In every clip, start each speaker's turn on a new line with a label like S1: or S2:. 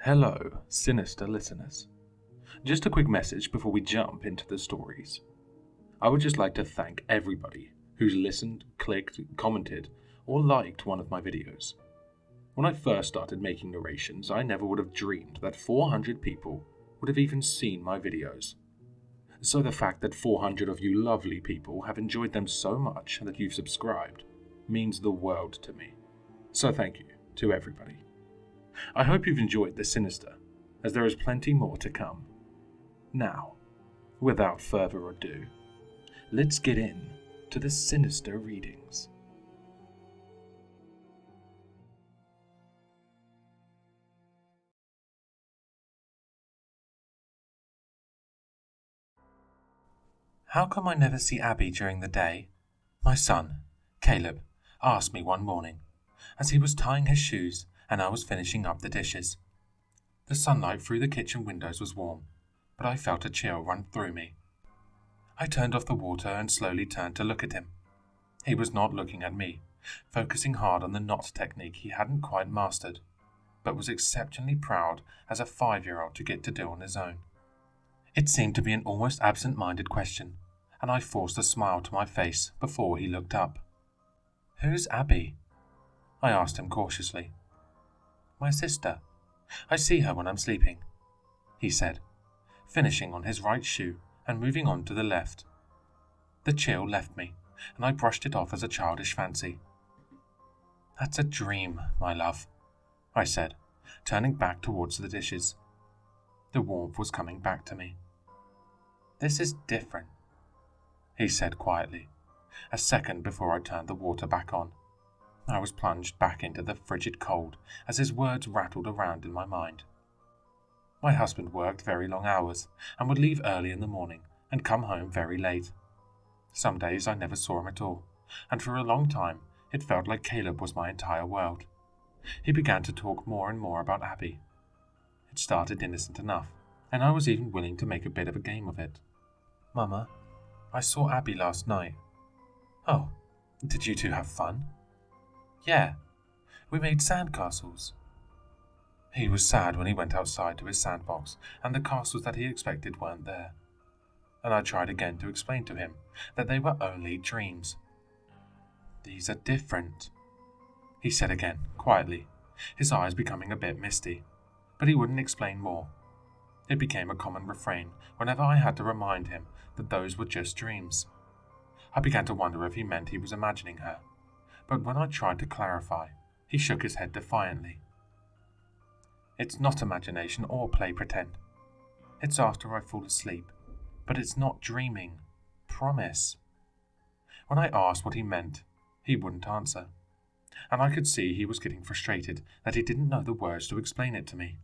S1: Hello, sinister listeners. Just a quick message before we jump into the stories. I would just like to thank everybody who's listened, clicked, commented, or liked one of my videos. When I first started making narrations, I never would have dreamed that 400 people would have even seen my videos. So the fact that 400 of you lovely people have enjoyed them so much that you've subscribed means the world to me. So thank you to everybody. I hope you've enjoyed The Sinister, as there is plenty more to come. Now, without further ado, let's get in to the Sinister Readings. How come I never see Abby during the day? My son, Caleb, asked me one morning, as he was tying his shoes and I was finishing up the dishes. The sunlight through the kitchen windows was warm, but I felt a chill run through me. I turned off the water and slowly turned to look at him. He was not looking at me, focusing hard on the knot technique he hadn't quite mastered, but was exceptionally proud as a 5-year-old to get to do on his own. It seemed to be an almost absent-minded question, and I forced a smile to my face before he looked up. "Who's Abby?" I asked him cautiously. "My sister. I see her when I'm sleeping," he said, finishing on his right shoe and moving on to the left. The chill left me, and I brushed it off as a childish fancy. "That's a dream, my love," I said, turning back towards the dishes. The warmth was coming back to me. "This is different," he said quietly, a second before I turned the water back on. I was plunged back into the frigid cold as his words rattled around in my mind. My husband worked very long hours and would leave early in the morning and come home very late. Some days I never saw him at all, and for a long time it felt like Caleb was my entire world. He began to talk more and more about Abby. It started innocent enough, and I was even willing to make a bit of a game of it. "Mama, I saw Abby last night." "Oh, did you two have fun?" "Yeah, we made sandcastles." He was sad when he went outside to his sandbox and the castles that he expected weren't there. And I tried again to explain to him that they were only dreams. "These are different," he said again, quietly, his eyes becoming a bit misty, but he wouldn't explain more. It became a common refrain whenever I had to remind him that those were just dreams. I began to wonder if he meant he was imagining her, but when I tried to clarify, he shook his head defiantly. "It's not imagination or play pretend. It's after I fall asleep, but it's not dreaming. Promise." When I asked what he meant, he wouldn't answer, and I could see he was getting frustrated that he didn't know the words to explain it to me.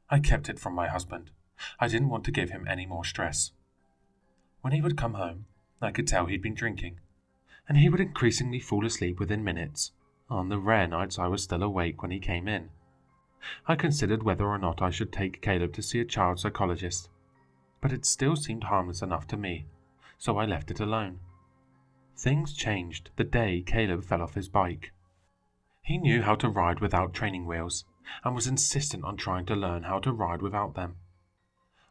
S1: I kept it from my husband. I didn't want to give him any more stress. When he would come home, I could tell he'd been drinking, and he would increasingly fall asleep within minutes, on the rare nights I was still awake when he came in. I considered whether or not I should take Caleb to see a child psychologist, but it still seemed harmless enough to me, so I left it alone. Things changed the day Caleb fell off his bike. He knew how to ride without training wheels, and was insistent on trying to learn how to ride without them.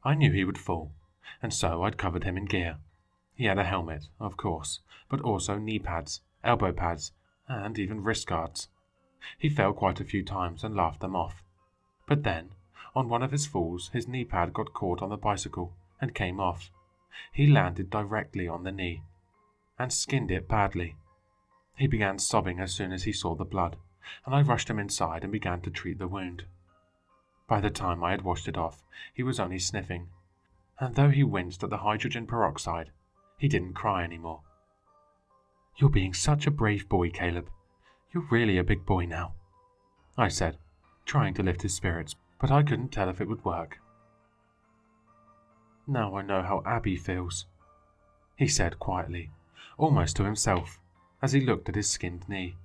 S1: I knew he would fall, and so I'd covered him in gear. He had a helmet, of course, but also knee pads, elbow pads, and even wrist guards. He fell quite a few times and laughed them off. But then, on one of his falls, his knee pad got caught on the bicycle and came off. He landed directly on the knee, and skinned it badly. He began sobbing as soon as he saw the blood, and I rushed him inside and began to treat the wound. By the time I had washed it off, he was only sniffing, and though he winced at the hydrogen peroxide, he didn't cry anymore. "You're being such a brave boy, Caleb. You're really a big boy now," I said, trying to lift his spirits, but I couldn't tell if it would work. "Now I know how Abby feels," he said quietly, almost to himself, as he looked at his skinned knee.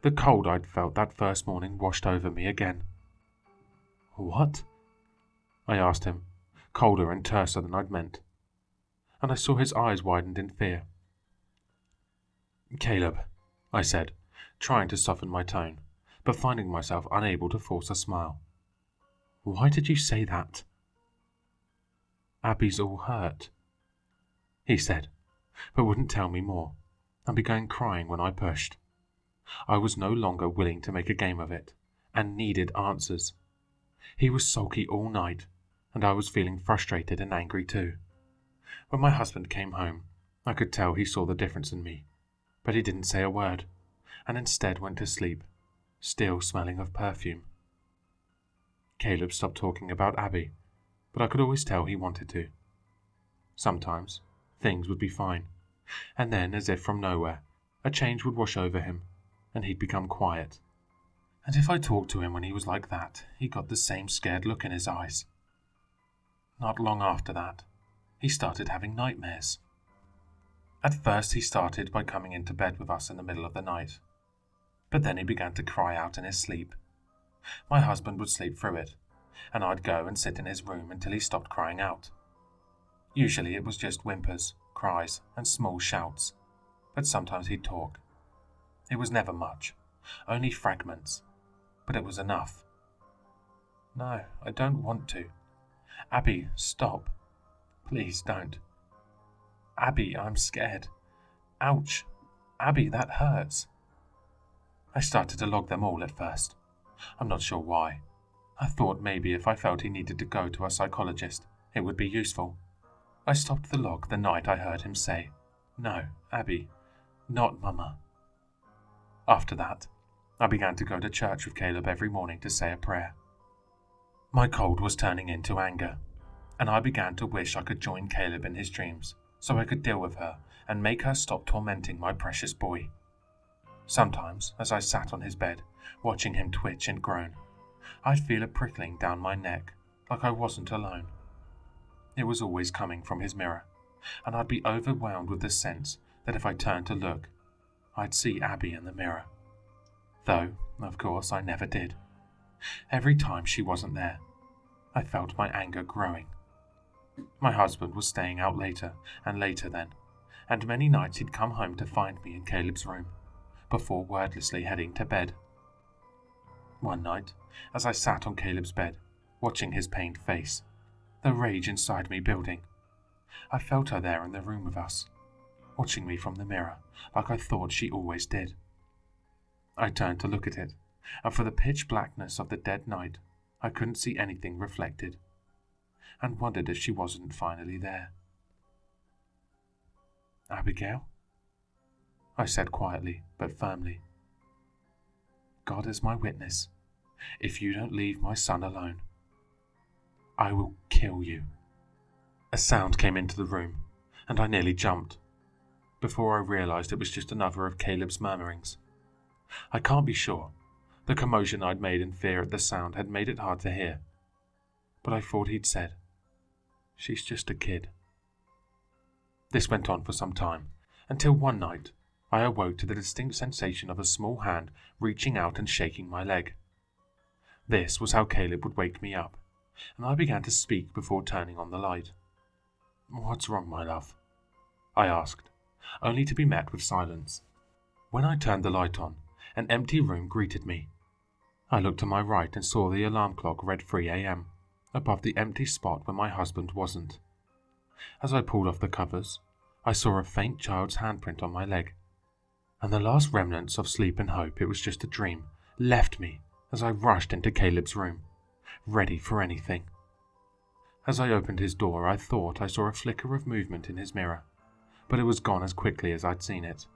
S1: The cold I'd felt that first morning washed over me again. "What?" I asked him, colder and terser than I'd meant, and I saw his eyes widened in fear. "Caleb," I said, trying to soften my tone, but finding myself unable to force a smile. Why did you say that?" "Abby's all hurt," he said, but wouldn't tell me more, and began crying when I pushed. I was no longer willing to make a game of it, and needed answers. He was sulky all night, and I was feeling frustrated and angry too. When my husband came home, I could tell he saw the difference in me, but he didn't say a word, and instead went to sleep, still smelling of perfume. Caleb stopped talking about Abby, but I could always tell he wanted to. Sometimes things would be fine, and then, as if from nowhere, a change would wash over him, and he'd become quiet. And if I talked to him when he was like that, he got the same scared look in his eyes. Not long after that, he started having nightmares. At first he started by coming into bed with us in the middle of the night, but then he began to cry out in his sleep. My husband would sleep through it, and I'd go and sit in his room until he stopped crying out. Usually it was just whimpers, cries, and small shouts, but sometimes he'd talk. It was never much, only fragments, but it was enough. "No, I don't want to. Abby, stop. Please don't. Abby, I'm scared. Ouch. Abby, that hurts." I started to log them all at first. I'm not sure why. I thought maybe if I felt he needed to go to a psychologist, it would be useful. I stopped the log the night I heard him say, "No, Abby, not Mama." After that, I began to go to church with Caleb every morning to say a prayer. My cold was turning into anger, and I began to wish I could join Caleb in his dreams so I could deal with her and make her stop tormenting my precious boy. Sometimes, as I sat on his bed, watching him twitch and groan, I'd feel a prickling down my neck, like I wasn't alone. It was always coming from his mirror, and I'd be overwhelmed with the sense that if I turned to look, I'd see Abby in the mirror. Though, of course, I never did. Every time she wasn't there, I felt my anger growing. My husband was staying out later and later then, and many nights he'd come home to find me in Caleb's room, before wordlessly heading to bed. One night, as I sat on Caleb's bed, watching his pained face, the rage inside me building, I felt her there in the room with us, watching me from the mirror like I thought she always did. I turned to look at it, and for the pitch blackness of the dead night, I couldn't see anything reflected, and wondered if she wasn't finally there. "Abigail?" I said quietly but firmly. "God is my witness. If you don't leave my son alone, I will kill you." A sound came into the room, and I nearly jumped, before I realized it was just another of Caleb's murmurings. I can't be sure. The commotion I'd made in fear at the sound had made it hard to hear, but I thought he'd said, "She's just a kid." This went on for some time, until one night I awoke to the distinct sensation of a small hand reaching out and shaking my leg. This was how Caleb would wake me up, and I began to speak before turning on the light. "What's wrong, my love?" I asked, only to be met with silence. When I turned the light on, an empty room greeted me. I looked to my right and saw the alarm clock read 3 a.m. above the empty spot where my husband wasn't. As I pulled off the covers, I saw a faint child's handprint on my leg, and the last remnants of sleep and hope it was just a dream left me as I rushed into Caleb's room, ready for anything. As I opened his door, I thought I saw a flicker of movement in his mirror, but it was gone as quickly as I'd seen it.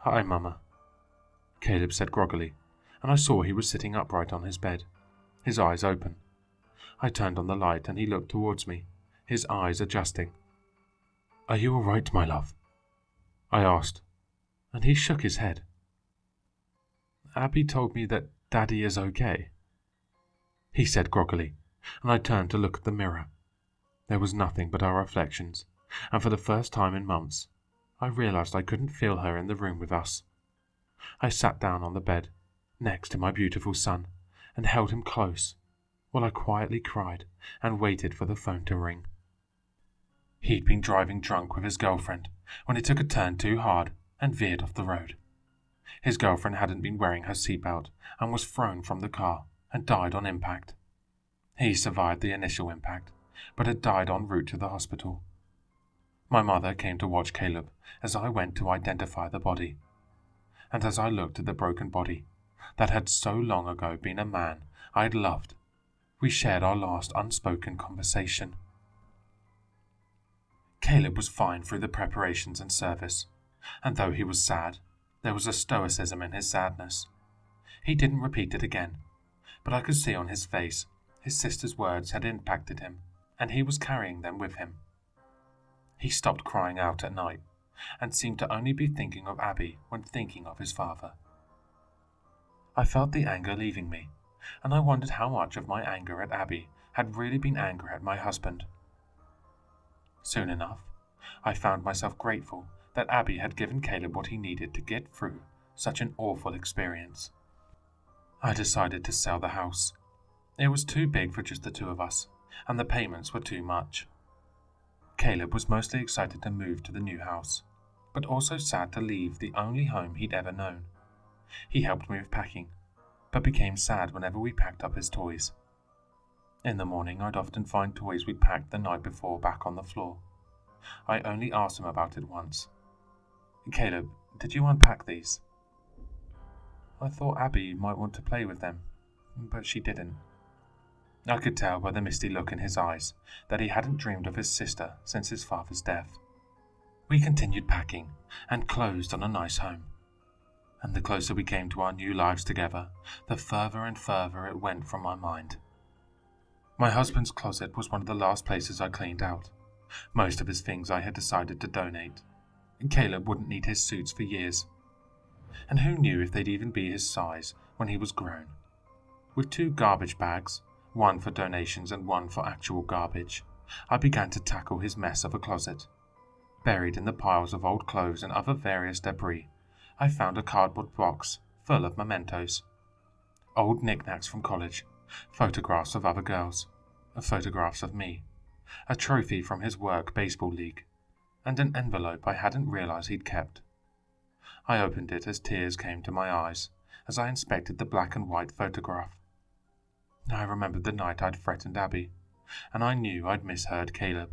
S1: "Hi, Mama," Caleb said groggily, and I saw he was sitting upright on his bed, his eyes open. I turned on the light and he looked towards me, his eyes adjusting. "Are you all right, my love?" I asked, and he shook his head. "Abby told me that Daddy is okay," he said groggily, and I turned to look at the mirror. There was nothing but our reflections, and for the first time in months, I realized I couldn't feel her in the room with us. I sat down on the bed, next to my beautiful son, and held him close, while I quietly cried and waited for the phone to ring. He'd been driving drunk with his girlfriend when he took a turn too hard and veered off the road. His girlfriend hadn't been wearing her seatbelt and was thrown from the car and died on impact. He survived the initial impact, but had died en route to the hospital. My mother came to watch Caleb as I went to identify the body, and as I looked at the broken body that had so long ago been a man I had loved, we shared our last unspoken conversation. Caleb was fine through the preparations and service, and though he was sad, there was a stoicism in his sadness. He didn't repeat it again, but I could see on his face his sister's words had impacted him, and he was carrying them with him. He stopped crying out at night, and seemed to only be thinking of Abby when thinking of his father. I felt the anger leaving me, and I wondered how much of my anger at Abby had really been anger at my husband. Soon enough, I found myself grateful that Abby had given Caleb what he needed to get through such an awful experience. I decided to sell the house. It was too big for just the two of us, and the payments were too much. Caleb was mostly excited to move to the new house, but also sad to leave the only home he'd ever known. He helped me with packing, but became sad whenever we packed up his toys. In the morning, I'd often find toys we'd packed the night before back on the floor. I only asked him about it once. "Caleb, did you unpack these?" "I thought Abby might want to play with them, but she didn't." I could tell by the misty look in his eyes that he hadn't dreamed of his sister since his father's death. We continued packing and closed on a nice home. And the closer we came to our new lives together, the further and further it went from my mind. My husband's closet was one of the last places I cleaned out. Most of his things I had decided to donate. Caleb wouldn't need his suits for years. And who knew if they'd even be his size when he was grown? With 2 garbage bags, one for donations and one for actual garbage, I began to tackle his mess of a closet. Buried in the piles of old clothes and other various debris, I found a cardboard box full of mementos. Old knickknacks from college, photographs of other girls, photographs of me, a trophy from his work baseball league, and an envelope I hadn't realized he'd kept. I opened it as tears came to my eyes as I inspected the black and white photograph. I remembered the night I'd threatened Abby, and I knew I'd misheard Caleb.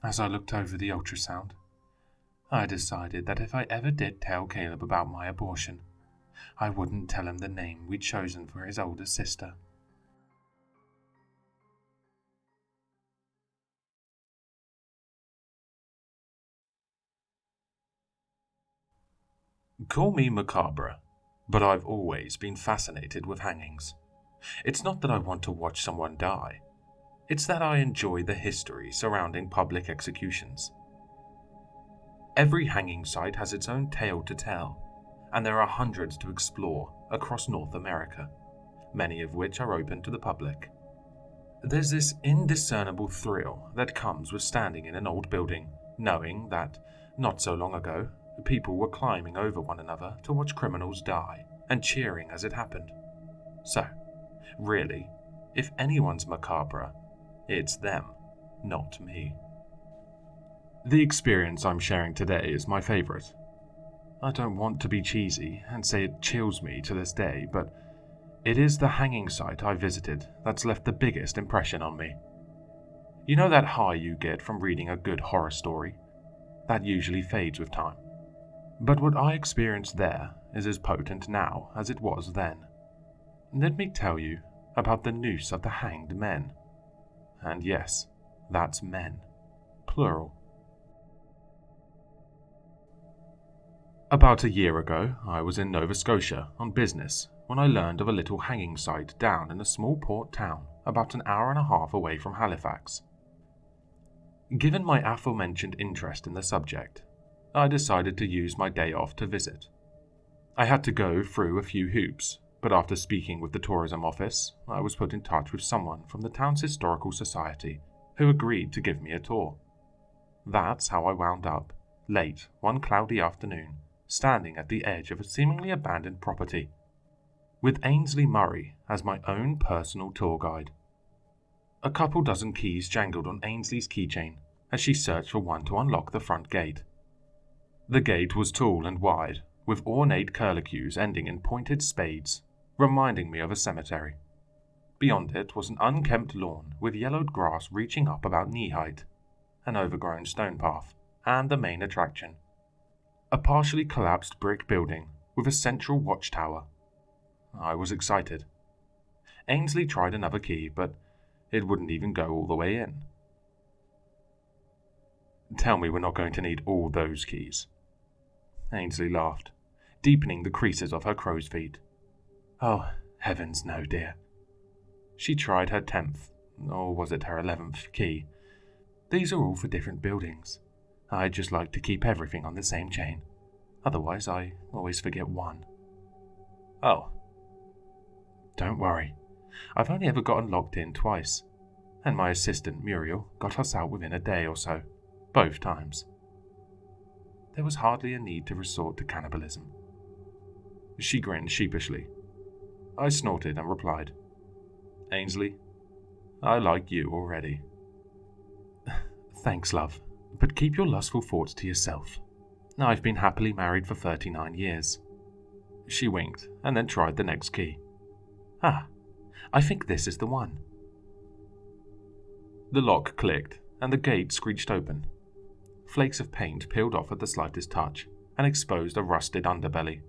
S1: As I looked over the ultrasound, I decided that if I ever did tell Caleb about my abortion, I wouldn't tell him the name we'd chosen for his older sister. Call me macabre, but I've always been fascinated with hangings. It's not that I want to watch someone die. It's that I enjoy the history surrounding public executions. Every hanging site has its own tale to tell, and there are hundreds to explore across North America, many of which are open to the public. There's this indiscernible thrill that comes with standing in an old building, knowing that, not so long ago, people were climbing over one another to watch criminals die, and cheering as it happened. So, really, if anyone's macabre, it's them, not me. The experience I'm sharing today is my favorite. I don't want to be cheesy and say it chills me to this day, but it is the hanging site I visited that's left the biggest impression on me. You know that high you get from reading a good horror story? That usually fades with time. But what I experienced there is as potent now as it was then. Let me tell you about the Noose of the Hanged Men. And yes, that's men. Plural. About a year ago, I was in Nova Scotia on business when I learned of a little hanging site down in a small port town about an hour and a half away from Halifax. Given my aforementioned interest in the subject, I decided to use my day off to visit. I had to go through a few hoops, but after speaking with the tourism office, I was put in touch with someone from the town's historical society who agreed to give me a tour. That's how I wound up, late one cloudy afternoon, standing at the edge of a seemingly abandoned property, with Ainsley Murray as my own personal tour guide. A couple dozen keys jangled on Ainsley's keychain as she searched for one to unlock the front gate. The gate was tall and wide, with ornate curlicues ending in pointed spades, reminding me of a cemetery. Beyond it was an unkempt lawn with yellowed grass reaching up about knee-height, an overgrown stone path, and the main attraction, a partially collapsed brick building with a central watchtower. I was excited. Ainsley tried another key, but it wouldn't even go all the way in. "Tell me we're not going to need all those keys." Ainsley laughed, deepening the creases of her crow's feet. "Oh, heavens no, dear." She tried her 10th, or was it her 11th, key. "These are all for different buildings. I just like to keep everything on the same chain. Otherwise, I always forget one." "Oh." "Don't worry. I've only ever gotten locked in twice, and my assistant, Muriel, got us out within a day or so, both times." There was hardly a need to resort to cannibalism. She grinned sheepishly. I snorted and replied, "Ainsley, I like you already." "Thanks, love, but keep your lustful thoughts to yourself. I've been happily married for 39 years. She winked and then tried the next key. "Ah, I think this is the one." The lock clicked and the gate screeched open. Flakes of paint peeled off at the slightest touch and exposed a rusted underbelly.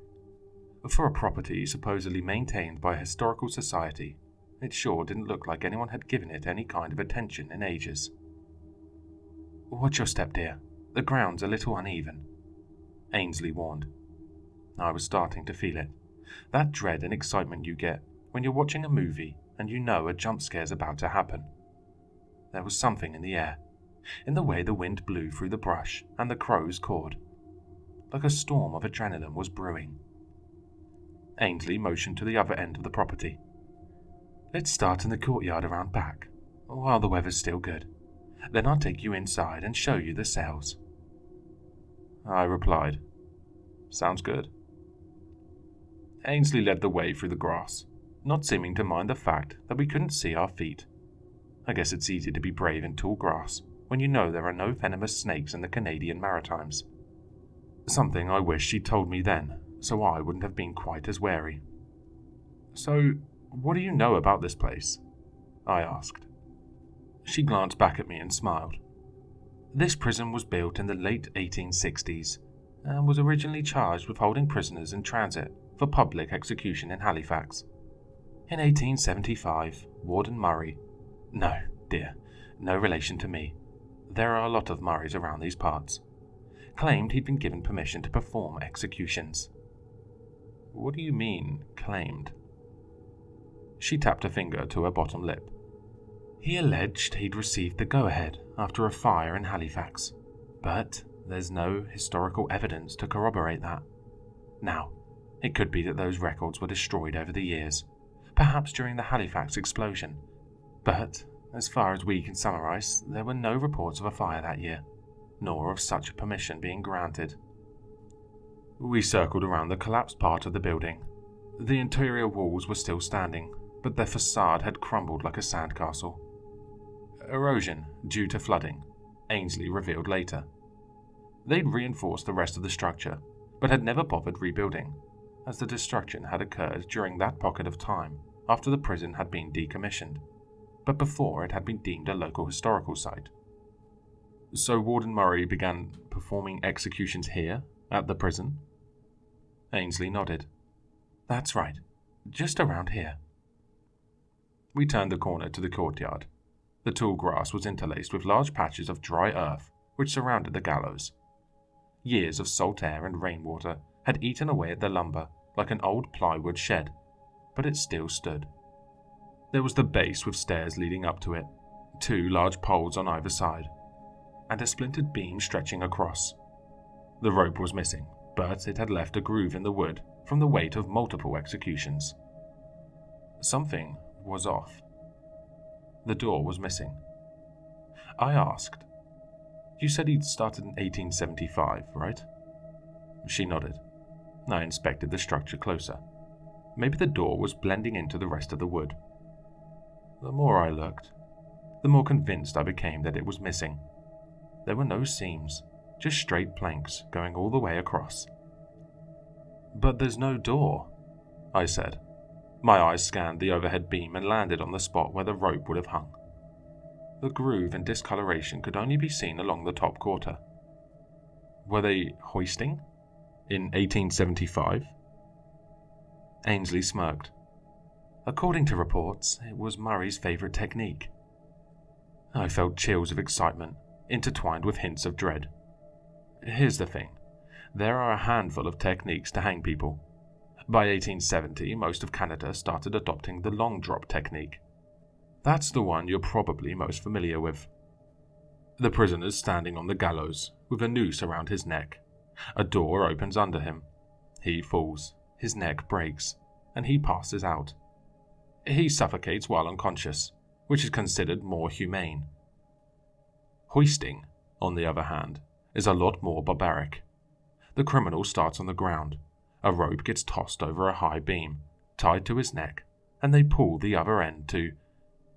S1: For a property supposedly maintained by a historical society, it sure didn't look like anyone had given it any kind of attention in ages. "Watch your step, dear. The ground's a little uneven," Ainsley warned. I was starting to feel it. That dread and excitement you get when you're watching a movie and you know a jump scare's about to happen. There was something in the air, in the way the wind blew through the brush and the crows cawed. Like a storm of adrenaline was brewing. Ainsley motioned to the other end of the property. "Let's start in the courtyard around back, while the weather's still good. Then I'll take you inside and show you the cells." I replied, "Sounds good." Ainsley led the way through the grass, not seeming to mind the fact that we couldn't see our feet. I guess it's easy to be brave in tall grass when you know there are no venomous snakes in the Canadian Maritimes. Something I wish she'd told me then, so I wouldn't have been quite as wary. "So, what do you know about this place?" I asked. She glanced back at me and smiled. "This prison was built in the late 1860s and was originally charged with holding prisoners in transit for public execution in Halifax. In 1875, Warden Murray— no, dear, no relation to me. There are a lot of Murrays around these parts— claimed he'd been given permission to perform executions." "What do you mean, claimed?" She tapped a finger to her bottom lip. "He alleged he'd received the go-ahead after a fire in Halifax, but there's no historical evidence to corroborate that. Now, it could be that those records were destroyed over the years, perhaps during the Halifax explosion, but as far as we can summarize, there were no reports of a fire that year, nor of such a permission being granted." We circled around the collapsed part of the building. The interior walls were still standing, but their facade had crumbled like a sandcastle. Erosion due to flooding, Ainsley revealed later. They'd reinforced the rest of the structure, but had never bothered rebuilding, as the destruction had occurred during that pocket of time after the prison had been decommissioned, but before it had been deemed a local historical site. "So Warden Murray began performing executions here, at the prison?" Ainsley nodded. "That's right, just around here." We turned the corner to the courtyard. The tall grass was interlaced with large patches of dry earth which surrounded the gallows. Years of salt air and rainwater had eaten away at the lumber like an old plywood shed, but it still stood. There was the base with stairs leading up to it, 2 large poles on either side, and a splintered beam stretching across. The rope was missing, but it had left a groove in the wood from the weight of multiple executions. Something was off. The door was missing. I asked, "You said he'd started in 1875, right?" She nodded. I inspected the structure closer. Maybe the door was blending into the rest of the wood. The more I looked, the more convinced I became that it was missing. There were no seams, just straight planks going all the way across. "But there's no door," I said. My eyes scanned the overhead beam and landed on the spot where the rope would have hung. The groove and discoloration could only be seen along the top quarter. Were they hoisting? In 1875? Ainsley smirked. According to reports, it was Murray's favourite technique. I felt chills of excitement, intertwined with hints of dread. Here's the thing. There are a handful of techniques to hang people. By 1870, most of Canada started adopting the long drop technique. That's the one you're probably most familiar with. The prisoner's standing on the gallows, with a noose around his neck. A door opens under him. He falls, his neck breaks, and he passes out. He suffocates while unconscious, which is considered more humane. Hoisting, on the other hand, is a lot more barbaric. The criminal starts on the ground. A rope gets tossed over a high beam, tied to his neck, and they pull the other end to,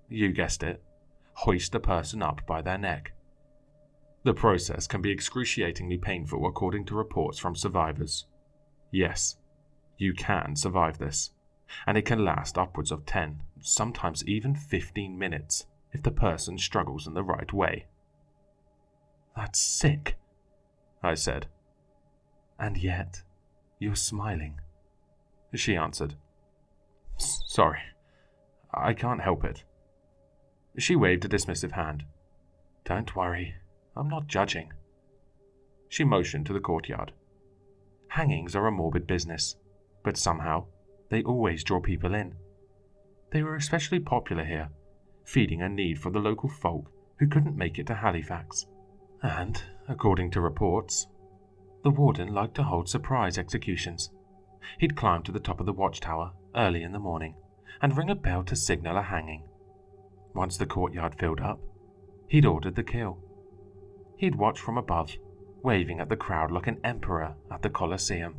S1: you guessed it, hoist a person up by their neck. The process can be excruciatingly painful according to reports from survivors. Yes, you can survive this, and it can last upwards of 10, sometimes even 15 minutes if the person struggles in the right way. That's sick, I said. And yet, you're smiling, she answered. Sorry, I can't help it. She waved a dismissive hand. Don't worry, I'm not judging. She motioned to the courtyard. Hangings are a morbid business, but somehow they always draw people in. They were especially popular here, feeding a need for the local folk who couldn't make it to Halifax. And, according to reports, the warden liked to hold surprise executions. He'd climb to the top of the watchtower early in the morning and ring a bell to signal a hanging. Once the courtyard filled up, he'd ordered the kill. He'd watch from above, waving at the crowd like an emperor at the Colosseum.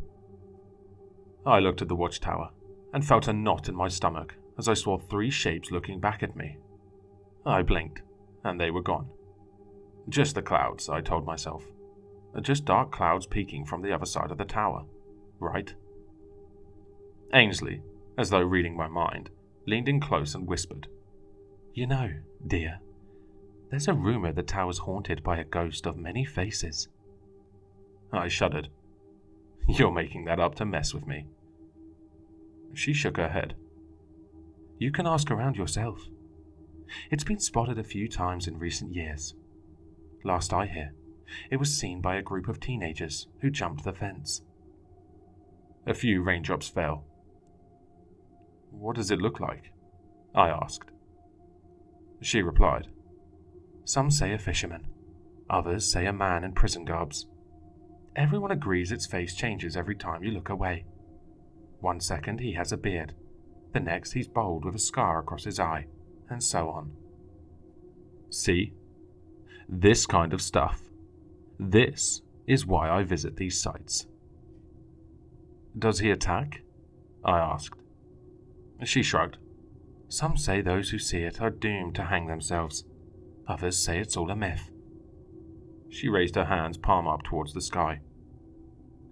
S1: I looked at the watchtower and felt a knot in my stomach as I saw 3 shapes looking back at me. I blinked, and they were gone. Just the clouds, I told myself. Just dark clouds peeking from the other side of the tower, right? Ainsley, as though reading my mind, leaned in close and whispered, You know, dear, there's a rumour the tower's haunted by a ghost of many faces. I shuddered. You're making that up to mess with me. She shook her head. You can ask around yourself. It's been spotted a few times in recent years. Last I hear, it was seen by a group of teenagers who jumped the fence. A few raindrops fell. What does it look like? I asked. She replied, Some say a fisherman, others say a man in prison garbs. Everyone agrees its face changes every time you look away. 1 second he has a beard, the next he's bald with a scar across his eye, and so on. See? This kind of stuff. This is why I visit these sites. Does he attack? I asked. She shrugged. Some say those who see it are doomed to hang themselves. Others say it's all a myth. She raised her hands palm up towards the sky.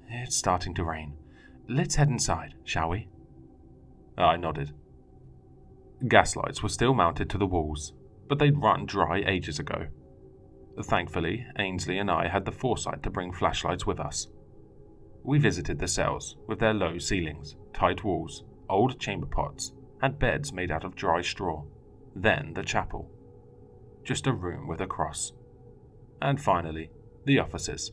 S1: It's starting to rain. Let's head inside, shall we? I nodded. Gaslights were still mounted to the walls, but they'd run dry ages ago. Thankfully, Ainsley and I had the foresight to bring flashlights with us. We visited the cells with their low ceilings, tight walls, old chamber pots, and beds made out of dry straw. Then the chapel. Just a room with a cross. And finally, the offices.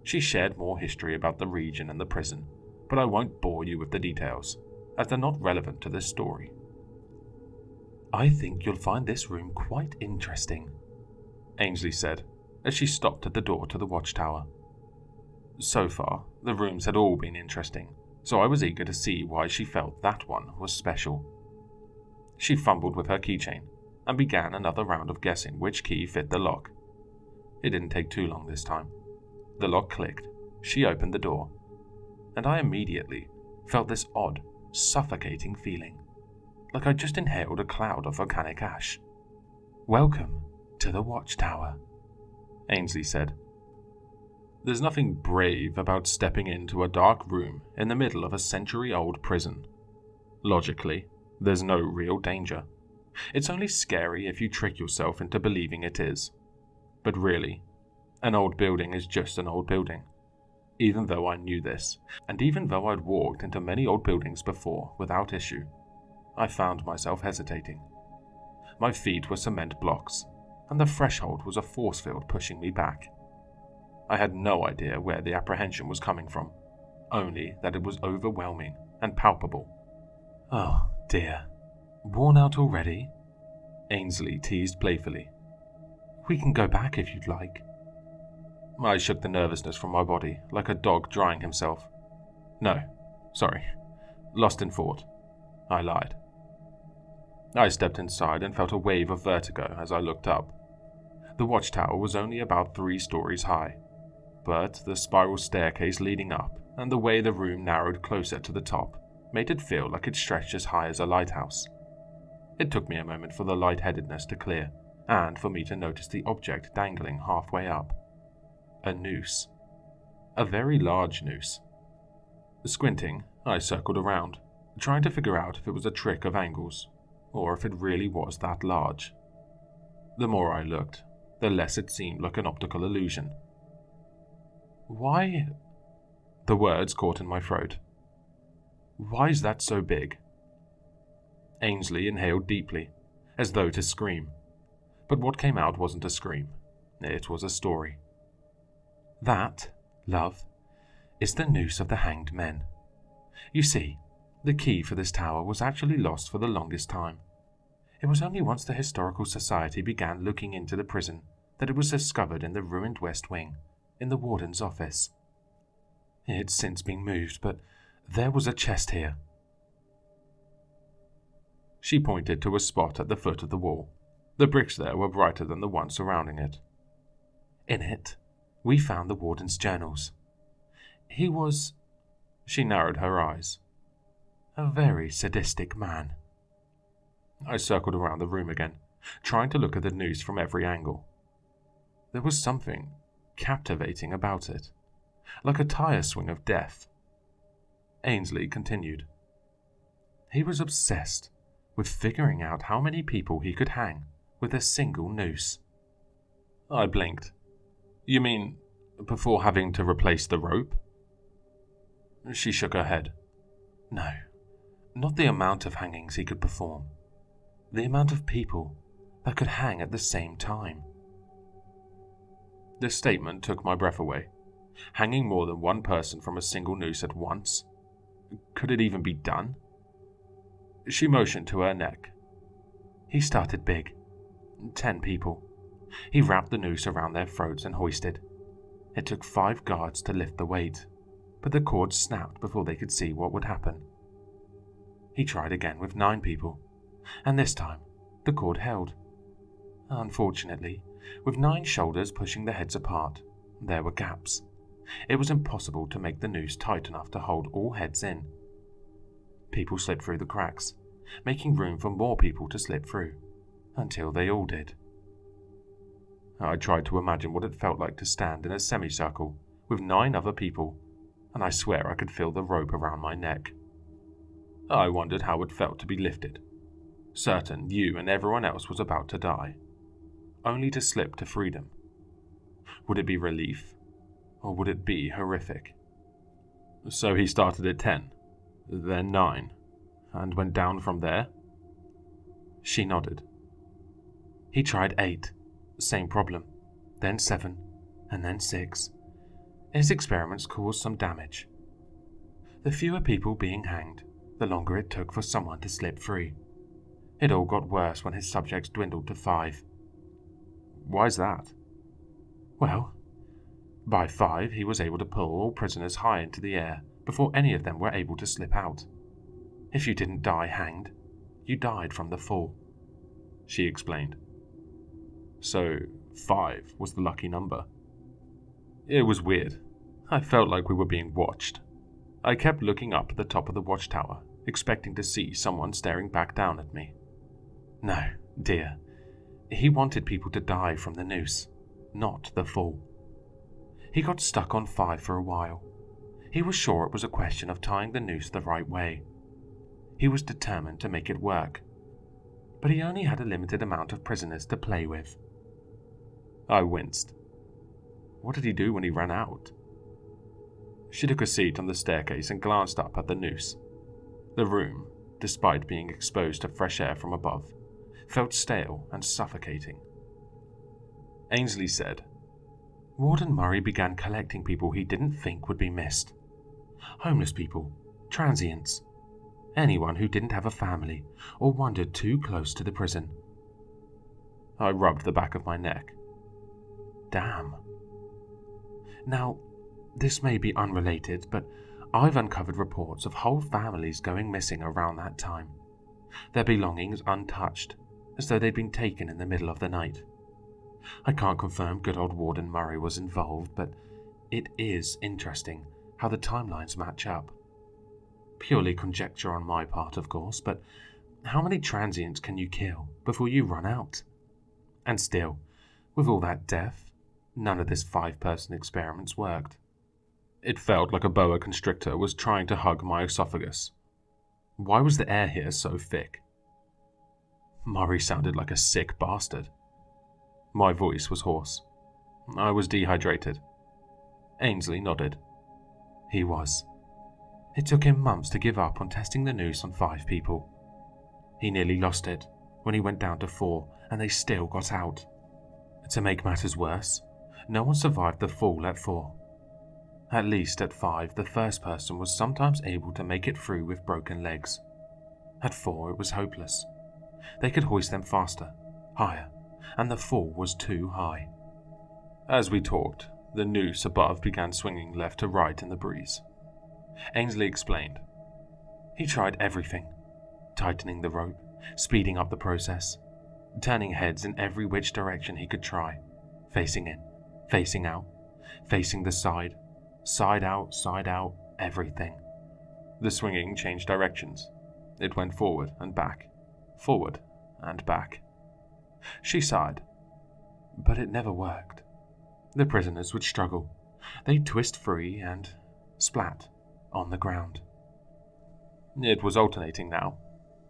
S1: She shared more history about the region and the prison, but I won't bore you with the details, as they're not relevant to this story. I think you'll find this room quite interesting, Ainsley said, as she stopped at the door to the watchtower. So far, the rooms had all been interesting, so I was eager to see why she felt that one was special. She fumbled with her keychain and began another round of guessing which key fit the lock. It didn't take too long this time. The lock clicked, she opened the door, and I immediately felt this odd, suffocating feeling, like I'd just inhaled a cloud of volcanic ash. Welcome to the watchtower, Ainsley said. There's nothing brave about stepping into a dark room in the middle of a century-old prison. Logically, there's no real danger. It's only scary if you trick yourself into believing it is. But really, an old building is just an old building. Even though I knew this, and even though I'd walked into many old buildings before without issue, I found myself hesitating. My feet were cement blocks, and the threshold was a force field pushing me back. I had no idea where the apprehension was coming from, only that it was overwhelming and palpable. "Oh, dear. Worn out already?" Ainsley teased playfully. "We can go back if you'd like." I shook the nervousness from my body, like a dog drying himself. "No, sorry. Lost in thought," I lied. I stepped inside and felt a wave of vertigo as I looked up. The watchtower was only about 3 stories high, but the spiral staircase leading up and the way the room narrowed closer to the top made it feel like it stretched as high as a lighthouse. It took me a moment for the lightheadedness to clear, and for me to notice the object dangling halfway up. A noose. A very large noose. Squinting, I circled around, trying to figure out if it was a trick of angles, or if it really was that large. The more I looked, the less it seemed like an optical illusion. "Why?" The words caught in my throat. "Why is that so big?" Ainsley inhaled deeply, as though to scream. But what came out wasn't a scream. It was a story. "That, love, is the noose of the hanged men. You see, the key for this tower was actually lost for the longest time. It was only once the Historical Society began looking into the prison that it was discovered in the ruined West Wing, in the warden's office. It's since been moved, but there was a chest here." She pointed to a spot at the foot of the wall. The bricks there were brighter than the ones surrounding it. "In it, we found the warden's journals. He was," she narrowed her eyes, "a very sadistic man." I circled around the room again, trying to look at the noose from every angle. There was something captivating about it, like a tire swing of death. Ainsley continued. "He was obsessed with figuring out how many people he could hang with a single noose." I blinked. "You mean before having to replace the rope?" She shook her head. "No, not the amount of hangings he could perform. The amount of people that could hang at the same time." This statement took my breath away. Hanging more than one person from a single noose at once? Could it even be done? She motioned to her neck. "He started big. 10 people. He wrapped the noose around their throats and hoisted. It took 5 guards to lift the weight, but the cord snapped before they could see what would happen. He tried again with 9 people, and this time the cord held. Unfortunately, with 9 shoulders pushing the heads apart, there were gaps. It was impossible to make the noose tight enough to hold all heads in. People slipped through the cracks, making room for more people to slip through, until they all did." I tried to imagine what it felt like to stand in a semicircle with 9 other people, and I swear I could feel the rope around my neck. I wondered how it felt to be lifted, certain you and everyone else was about to die, only to slip to freedom. Would it be relief, or would it be horrific? "So he started at 10, then 9, and went down from there?" She nodded. "He tried 8, same problem, then 7, and then 6. His experiments caused some damage. The fewer people being hanged, the longer it took for someone to slip free. It all got worse when his subjects dwindled to 5. "Why's that?" "Well, by 5 he was able to pull all prisoners high into the air before any of them were able to slip out. If you didn't die hanged, you died from the fall," she explained. So 5 was the lucky number. It was weird. I felt like we were being watched. I kept looking up at the top of the watchtower, expecting to see someone staring back down at me. No, dear. He wanted people to die from the noose, not the fall. He got stuck on 5 for a while. He was sure it was a question of tying the noose the right way. He was determined to make it work. But he only had a limited amount of prisoners to play with. I winced. What did he do when he ran out? She took a seat on the staircase and glanced up at the noose. The room, despite being exposed to fresh air from above, felt stale and suffocating. Ainsley said, Warden Murray began collecting people he didn't think would be missed. Homeless people, transients, anyone who didn't have a family or wandered too close to the prison. I rubbed the back of my neck. Damn. Now, this may be unrelated, but I've uncovered reports of whole families going missing around that time, their belongings untouched, as though they'd been taken in the middle of the night. I can't confirm good old Warden Murray was involved, but it is interesting how the timelines match up. Purely conjecture on my part, of course, but how many transients can you kill before you run out? And still, with all that death, none of this 5-person experiments worked. It felt like a boa constrictor was trying to hug my esophagus. Why was the air here so thick? Murray sounded like a sick bastard. My voice was hoarse. I was dehydrated. Ainsley nodded. He was. It took him months to give up on testing the noose on 5 people. He nearly lost it when he went down to 4, and they still got out. To make matters worse, no one survived the fall at 4. At least at 5, the first person was sometimes able to make it through with broken legs. At 4, it was hopeless. They could hoist them faster, higher, and the fall was too high. As we talked, the noose above began swinging left to right in the breeze. Ainsley explained. He tried everything, tightening the rope, speeding up the process, turning heads in every which direction he could try, facing in, facing out, facing the side out, everything. The swinging changed directions. It went forward and back. She sighed, but it never worked. The prisoners would struggle. They'd twist free and splat on the ground. It was alternating now,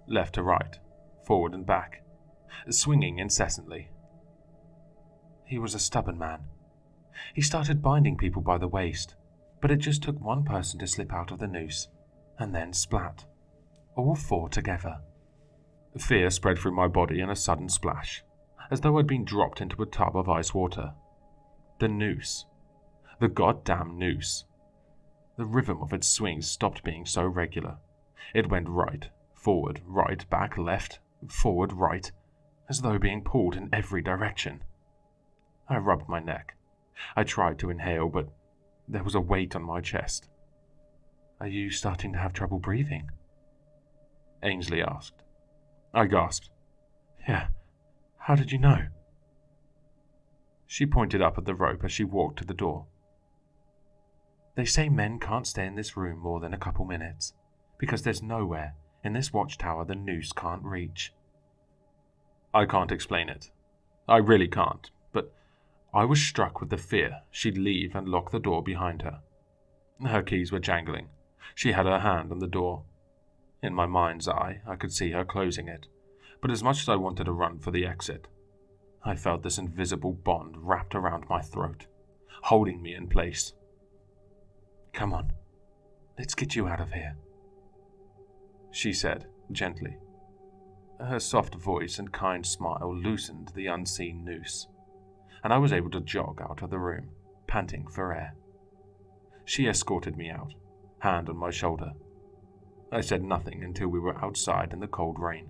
S1: left to right, forward and back, swinging incessantly. He was a stubborn man. He started binding people by the waist, but it just took one person to slip out of the noose, and then splat, all 4 together. Fear spread through my body in a sudden splash, as though I'd been dropped into a tub of ice water. The noose. The goddamn noose. The rhythm of its swings stopped being so regular. It went right, forward, right, back, left, forward, right, as though being pulled in every direction. I rubbed my neck. I tried to inhale, but there was a weight on my chest. Are you starting to have trouble breathing? Ainsley asked. I gasped. Yeah, how did you know? She pointed up at the rope as she walked to the door. They say men can't stay in this room more than a couple minutes, because there's nowhere in this watchtower the noose can't reach. I can't explain it. I really can't, but I was struck with the fear she'd leave and lock the door behind her. Her keys were jangling. She had her hand on the door. In my mind's eye, I could see her closing it, but as much as I wanted to run for the exit, I felt this invisible bond wrapped around my throat, holding me in place. Come on, let's get you out of here, she said gently. Her soft voice and kind smile loosened the unseen noose, and I was able to jog out of the room, panting for air. She escorted me out, hand on my shoulder. I said nothing until we were outside in the cold rain.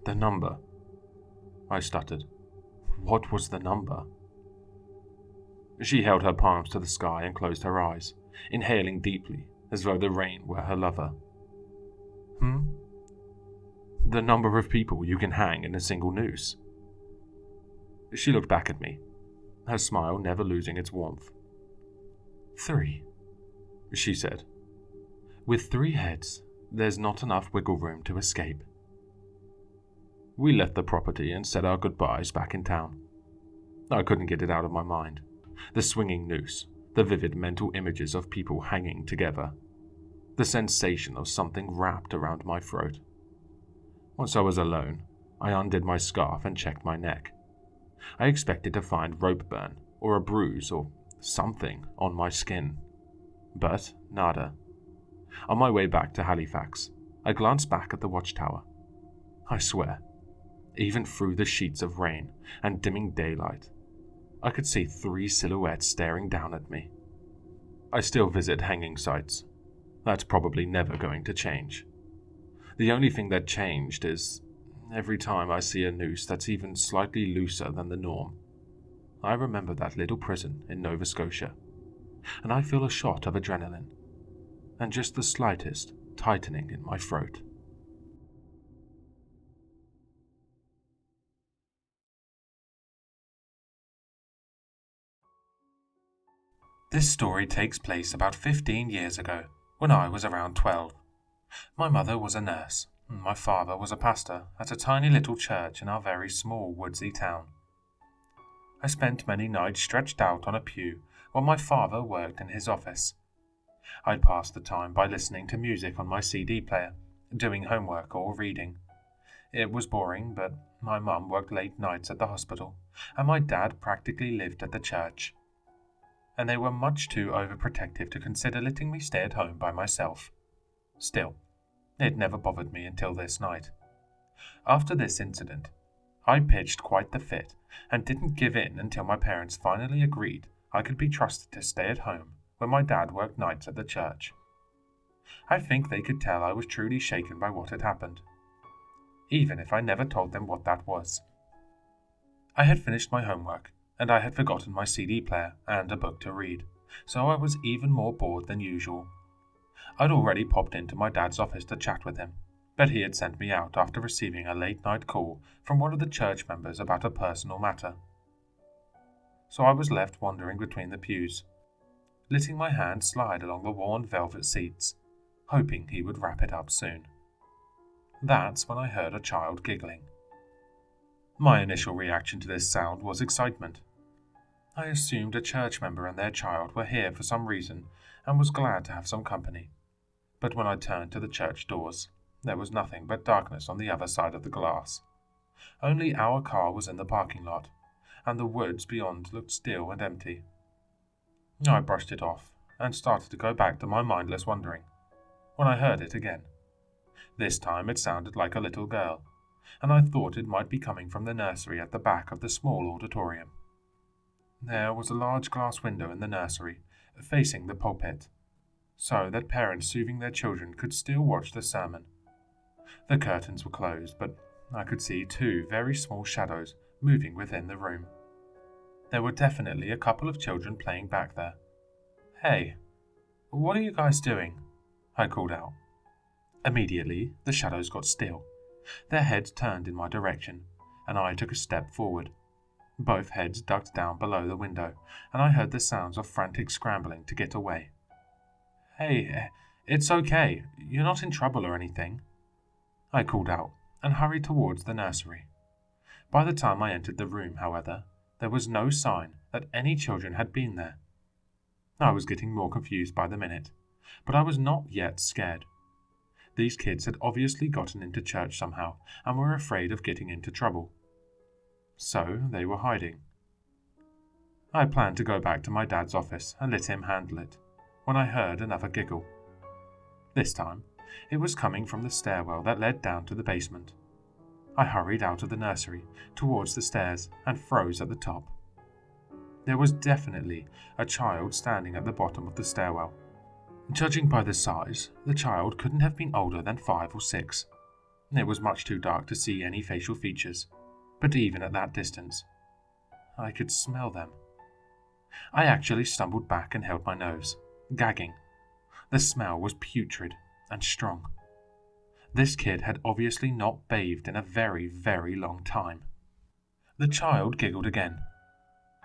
S1: The number, I stuttered. What was the number? She held her palms to the sky and closed her eyes, inhaling deeply, as though the rain were her lover. The number of people you can hang in a single noose. She looked back at me, her smile never losing its warmth. 3, she said. With 3 heads, there's not enough wiggle room to escape. We left the property and said our goodbyes back in town. I couldn't get it out of my mind. The swinging noose, the vivid mental images of people hanging together. the sensation of something wrapped around my throat. Once I was alone, I undid my scarf and checked my neck. I expected to find rope burn or a bruise or something on my skin. But nada. On my way back to Halifax, I glanced back at the watchtower. I swear, even through the sheets of rain and dimming daylight, I could see 3 silhouettes staring down at me. I still visit hanging sites. That's probably never going to change. The only thing that changed is every time I see a noose that's even slightly looser than the norm, I remember that little prison in Nova Scotia, and I feel a shot of adrenaline, and just the slightest tightening in my throat. This story takes place about 15 years ago, when I was around 12. My mother was a nurse, and my father was a pastor at a tiny little church in our very small woodsy town. I spent many nights stretched out on a pew while my father worked in his office. I'd pass the time by listening to music on my CD player, doing homework or reading. It was boring, but my mum worked late nights at the hospital, and my dad practically lived at the church. And they were much too overprotective to consider letting me stay at home by myself. Still, it never bothered me until this night. After this incident, I pitched quite the fit and didn't give in until my parents finally agreed I could be trusted to stay at home when my dad worked nights at the church. I think they could tell I was truly shaken by what had happened, even if I never told them what that was. I had finished my homework, and I had forgotten my CD player and a book to read, so I was even more bored than usual. I'd already popped into my dad's office to chat with him, but he had sent me out after receiving a late-night call from one of the church members about a personal matter. So I was left wandering between the pews, letting my hand slide along the worn velvet seats, hoping he would wrap it up soon. That's when I heard a child giggling. My initial reaction to this sound was excitement. I assumed a church member and their child were here for some reason and was glad to have some company. But when I turned to the church doors, there was nothing but darkness on the other side of the glass. Only our car was in the parking lot, and the woods beyond looked still and empty. I brushed it off and started to go back to my mindless wondering, when I heard it again. This time it sounded like a little girl, and I thought it might be coming from the nursery at the back of the small auditorium. There was a large glass window in the nursery, facing the pulpit, so that parents soothing their children could still watch the sermon. The curtains were closed, but I could see 2 very small shadows moving within the room. There were definitely a couple of children playing back there. "Hey, what are you guys doing?" I called out. Immediately, the shadows got still. Their heads turned in my direction, and I took a step forward. Both heads ducked down below the window, and I heard the sounds of frantic scrambling to get away. "Hey, it's okay. You're not in trouble or anything," I called out and hurried towards the nursery. By the time I entered the room, however, there was no sign that any children had been there. I was getting more confused by the minute, but I was not yet scared. These kids had obviously gotten into church somehow and were afraid of getting into trouble. So they were hiding. I planned to go back to my dad's office and let him handle it, when I heard another giggle. This time, it was coming from the stairwell that led down to the basement. I hurried out of the nursery, towards the stairs, and froze at the top. There was definitely a child standing at the bottom of the stairwell. Judging by the size, the child couldn't have been older than 5 or 6. It was much too dark to see any facial features, but even at that distance, I could smell them. I actually stumbled back and held my nose, gagging. The smell was putrid and strong. This kid had obviously not bathed in a very, very long time. The child giggled again,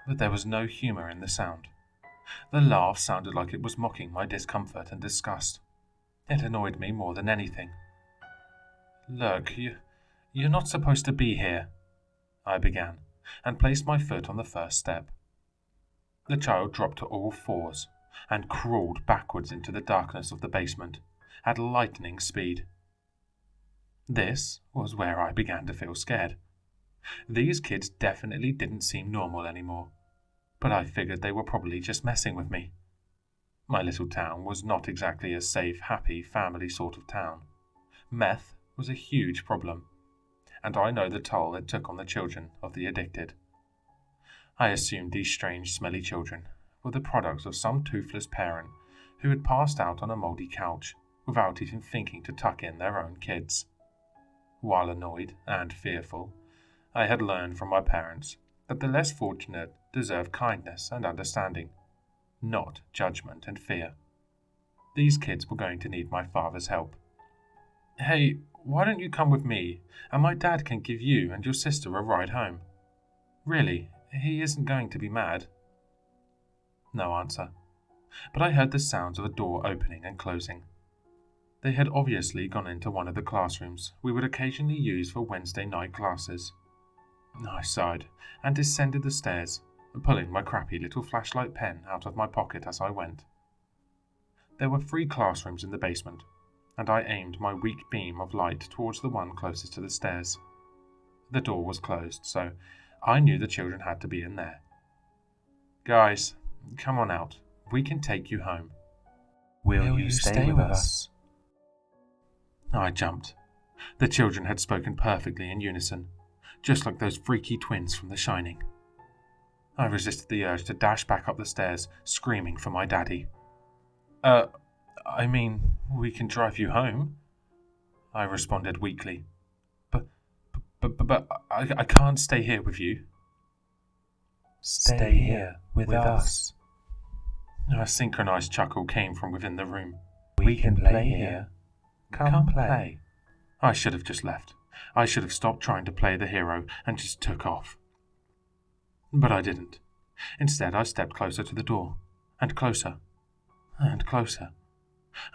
S1: but there was no humor in the sound. The laugh sounded like it was mocking my discomfort and disgust. It annoyed me more than anything. "Look, you're not supposed to be here," I began, and placed my foot on the first step. The child dropped to all 4s and crawled backwards into the darkness of the basement, at lightning speed. This was where I began to feel scared. These kids definitely didn't seem normal anymore, but I figured they were probably just messing with me. My little town was not exactly a safe, happy, family sort of town. Meth was a huge problem, and I know the toll it took on the children of the addicted. I assumed these strange, smelly children were the products of some toothless parent who had passed out on a mouldy couch without even thinking to tuck in their own kids. While annoyed and fearful, I had learned from my parents that the less fortunate deserve kindness and understanding, not judgment and fear. These kids were going to need my father's help. "Hey, why don't you come with me, and my dad can give you and your sister a ride home? Really, he isn't going to be mad." No answer, but I heard the sounds of a door opening and closing. They had obviously gone into one of the classrooms we would occasionally use for Wednesday night classes. I sighed and descended the stairs, pulling my crappy little flashlight pen out of my pocket as I went. There were 3 classrooms in the basement, and I aimed my weak beam of light towards the one closest to the stairs. The door was closed, so I knew the children had to be in there. "Guys, come on out. We can take you home."
S2: Will you stay with us?
S1: I jumped. The children had spoken perfectly in unison, just like those freaky twins from The Shining. I resisted the urge to dash back up the stairs, screaming for my daddy. I mean, we can drive you home," I responded weakly. But I can't stay here with you."
S2: Stay here with us.
S1: A synchronized chuckle came from within the room.
S2: We can play here. Come play.
S1: I should have just left. I should have stopped trying to play the hero and just took off. But I didn't. Instead, I stepped closer to the door, and closer, and closer,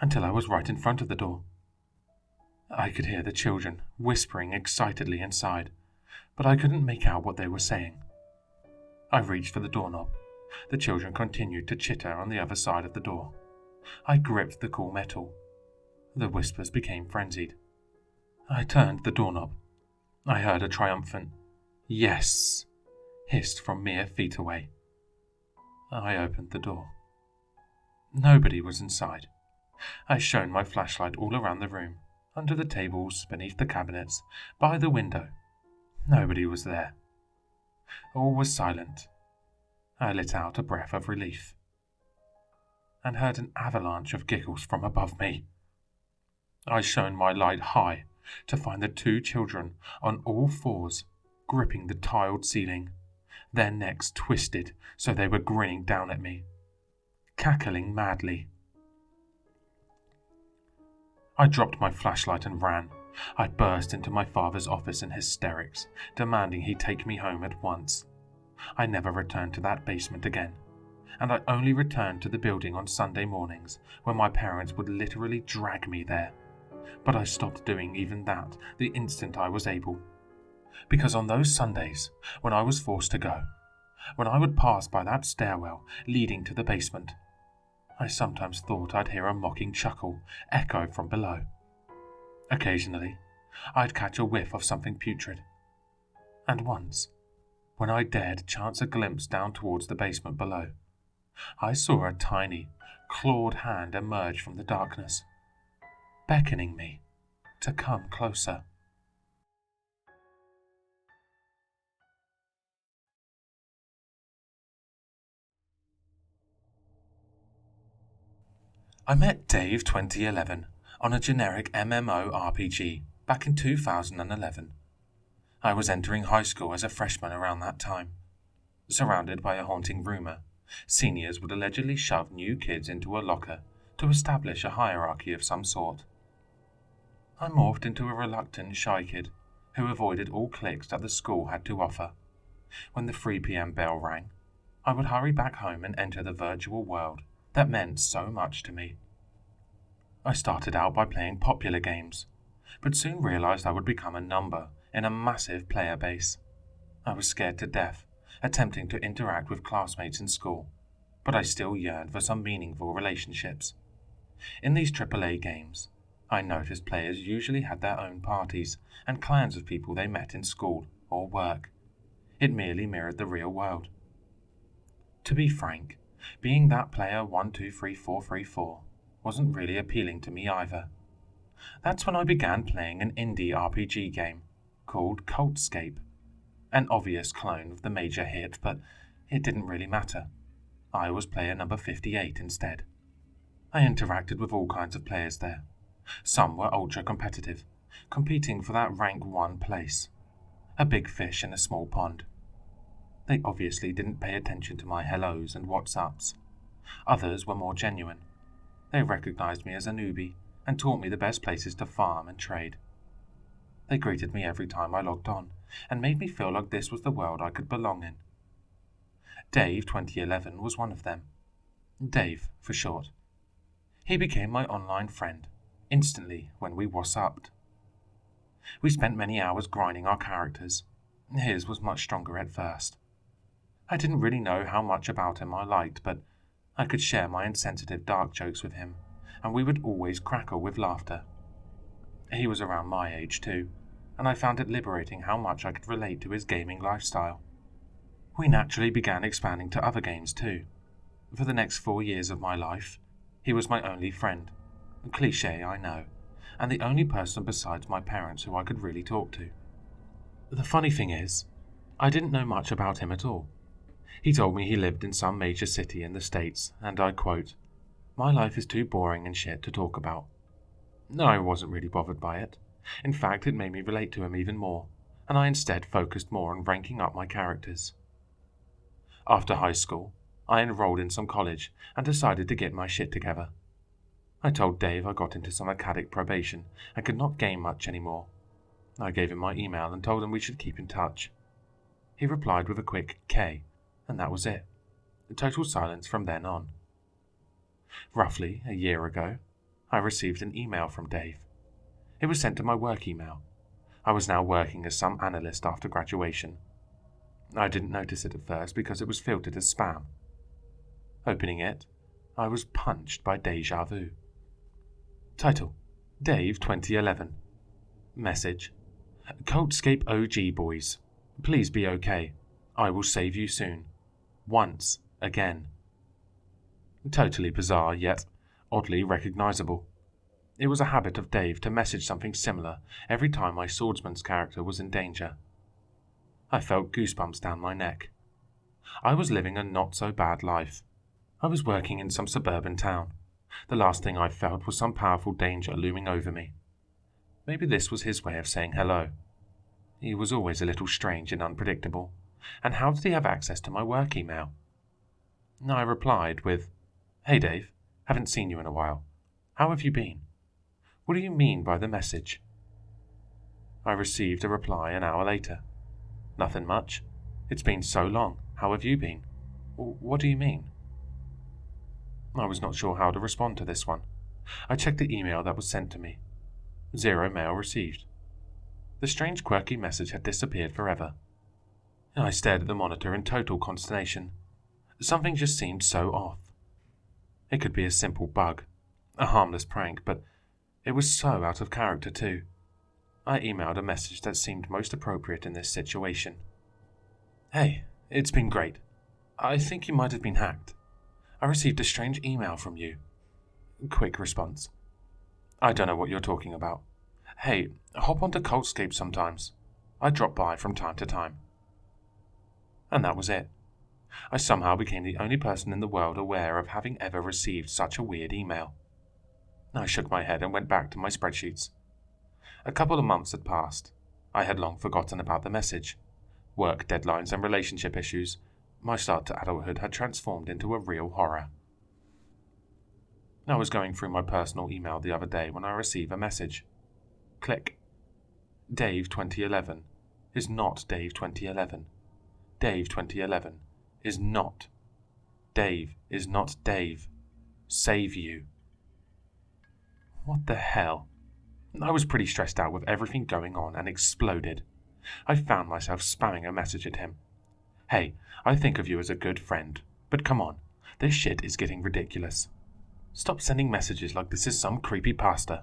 S1: until I was right in front of the door. I could hear the children whispering excitedly inside, but I couldn't make out what they were saying. I reached for the doorknob. The children continued to chitter on the other side of the door. I gripped the cool metal. The whispers became frenzied. I turned the doorknob. I heard a triumphant "Yes!" hissed from mere feet away. I opened the door. Nobody was inside. I shone my flashlight all around the room, under the tables, beneath the cabinets, by the window. Nobody was there. All was silent. I let out a breath of relief, and heard an avalanche of giggles from above me. I shone my light high to find the 2 children on all 4s, gripping the tiled ceiling, their necks twisted so they were grinning down at me, cackling madly. I dropped my flashlight and ran. I burst into my father's office in hysterics, demanding he take me home at once. I never returned to that basement again, and I only returned to the building on Sunday mornings when my parents would literally drag me there. But I stopped doing even that the instant I was able. Because on those Sundays, when I was forced to go, when I would pass by that stairwell leading to the basement, I sometimes thought I'd hear a mocking chuckle echo from below. Occasionally, I'd catch a whiff of something putrid. And once, when I dared chance a glimpse down towards the basement below, I saw a tiny, clawed hand emerge from the darkness, beckoning me to come closer. I met Dave 2011 on a generic MMORPG back in 2011. I was entering high school as a freshman around that time. Surrounded by a haunting rumor, seniors would allegedly shove new kids into a locker to establish a hierarchy of some sort. I morphed into a reluctant, shy kid who avoided all cliques that the school had to offer. When the 3 p.m. bell rang, I would hurry back home and enter the virtual world that meant so much to me. I started out by playing popular games, but soon realized I would become a number in a massive player base. I was scared to death, attempting to interact with classmates in school, but I still yearned for some meaningful relationships. In these AAA games, I noticed players usually had their own parties and clans of people they met in school or work. It merely mirrored the real world. To be frank, being that player 123434 wasn't really appealing to me either. That's when I began playing an indie RPG game called Cultscape, an obvious clone of the major hit, but it didn't really matter. I was player number 58 instead. I interacted with all kinds of players there. Some were ultra-competitive, competing for that rank 1 place. A big fish in a small pond. They obviously didn't pay attention to my hellos and what's-ups. Others were more genuine. They recognized me as a newbie and taught me the best places to farm and trade. They greeted me every time I logged on and made me feel like this was the world I could belong in. Dave 2011 was one of them. Dave, for short. He became my online friend, instantly when we what's-upped. We spent many hours grinding our characters. His was much stronger at first. I didn't really know how much about him I liked, but I could share my insensitive dark jokes with him, and we would always crackle with laughter. He was around my age too, and I found it liberating how much I could relate to his gaming lifestyle. We naturally began expanding to other games too. For the next 4 years of my life, he was my only friend. Cliché, I know, and the only person besides my parents who I could really talk to. The funny thing is, I didn't know much about him at all. He told me he lived in some major city in the States, and I quote, "My life is too boring and shit to talk about." I wasn't really bothered by it. In fact, it made me relate to him even more, and I instead focused more on ranking up my characters. After high school, I enrolled in some college and decided to get my shit together. I told Dave I got into some academic probation and could not game much anymore. I gave him my email and told him we should keep in touch. He replied with a quick K, and that was it. Total silence from then on. Roughly a year ago, I received an email from Dave. It was sent to my work email. I was now working as some analyst after graduation. I didn't notice it at first because it was filtered as spam. Opening it, I was punched by deja vu. Title: Dave 2011. Message: Cultscape OG boys. Please be okay. I will save you soon. Once again. Totally bizarre, yet oddly recognizable. It was a habit of Dave to message something similar every time my swordsman's character was in danger. I felt goosebumps down my neck. I was living a not-so-bad life. I was working in some suburban town. The last thing I felt was some powerful danger looming over me. Maybe this was his way of saying hello. He was always a little strange and unpredictable. And how did he have access to my work email? I replied with, "Hey Dave, haven't seen you in a while. How have you been? What do you mean by the message?" I received a reply an hour later. "Nothing much. It's been so long. How have you been? What do you mean?" I was not sure how to respond to this one. I checked the email that was sent to me. 0 mail received. The strange quirky message had disappeared forever. I stared at the monitor in total consternation. Something just seemed so off. It could be a simple bug, a harmless prank, but it was so out of character too. I emailed a message that seemed most appropriate in this situation. "Hey, it's been great. I think you might have been hacked. I received a strange email from you." Quick response: "I don't know what you're talking about. Hey, hop onto Cultscape sometimes. I drop by from time to time." And that was it. I somehow became the only person in the world aware of having ever received such a weird email. I shook my head and went back to my spreadsheets. A couple of months had passed. I had long forgotten about the message. Work deadlines and relationship issues, my start to adulthood had transformed into a real horror. I was going through my personal email the other day when I received a message. Click. Dave 2011 is not Dave 2011. Dave 2011 is not. Dave is not Dave. Save you. What the hell? I was pretty stressed out with everything going on and exploded. I found myself spamming a message at him. "Hey, I think of you as a good friend, but come on, this shit is getting ridiculous. Stop sending messages like this is some creepypasta.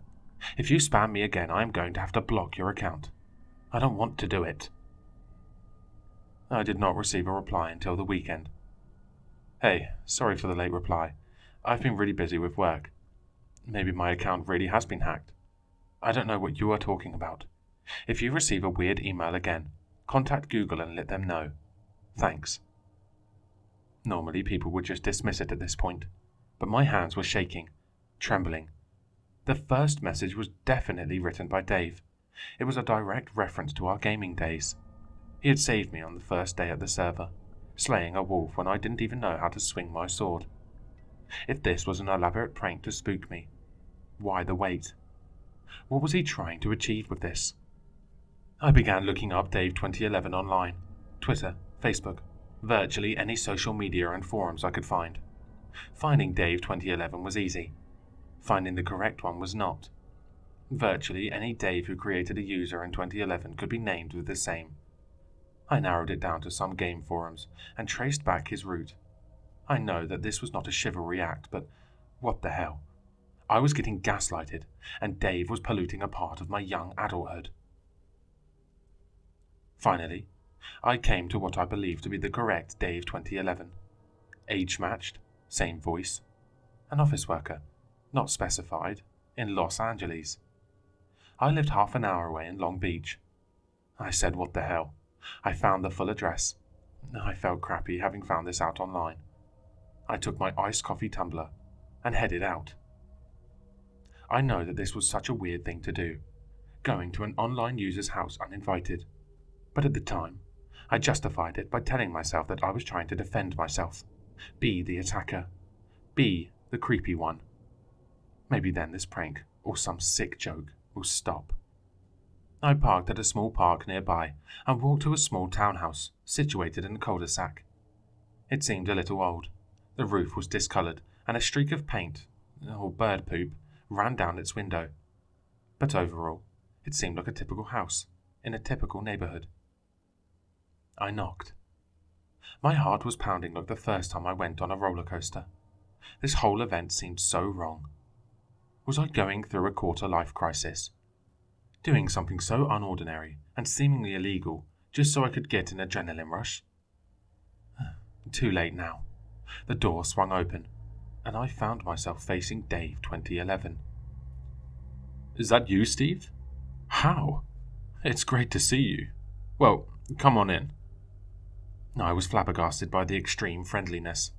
S1: If you spam me again, I am going to have to block your account. I don't want to do it. I did not receive a reply until the weekend. Hey, sorry for the late reply. I've been really busy with work. Maybe my account really has been hacked. I don't know what you are talking about. If you receive a weird email again, contact Google and let them know. Thanks. Normally people would just dismiss it at this point, but my hands were shaking, trembling. The first message was definitely written by Dave. It was a direct reference to our gaming days. He had saved me on the first day at the server, slaying a wolf when I didn't even know how to swing my sword. If this was an elaborate prank to spook me, why the wait? What was he trying to achieve with this? I began looking up Dave 2011 online, Twitter, Facebook, virtually any social media and forums I could find. Finding Dave 2011 was easy. Finding the correct one was not. Virtually any Dave who created a user in 2011 could be named with the same. I narrowed it down to some game forums and traced back his route. I know that this was not a chivalry act, but what the hell? I was getting gaslighted, and Dave was polluting a part of my young adulthood. Finally, I came to what I believed to be the correct Dave 2011. Age-matched, same voice, an office worker, not specified, in Los Angeles. I lived half an hour away in Long Beach. I said, what the hell? I found the full address. I felt crappy having found this out online. I took my iced coffee tumbler and headed out. I know that this was such a weird thing to do, going to an online user's house uninvited, but at the time, I justified it by telling myself that I was trying to defend myself, be the attacker, be the creepy one. Maybe then this prank, or some sick joke, will stop. I parked at a small park nearby and walked to a small townhouse situated in a cul-de-sac. It seemed a little old. The roof was discoloured and a streak of paint, or bird poop, ran down its window. But overall, it seemed like a typical house in a typical neighbourhood. I knocked. My heart was pounding like the first time I went on a roller coaster. This whole event seemed so wrong. Was I going through a quarter-life crisis? Doing something so unordinary and seemingly illegal just so I could get an adrenaline rush? Too late now. The door swung open, and I found myself facing Dave 2011. Is that you, Steve? How? It's great to see you. Well, come on in. I was flabbergasted by the extreme friendliness.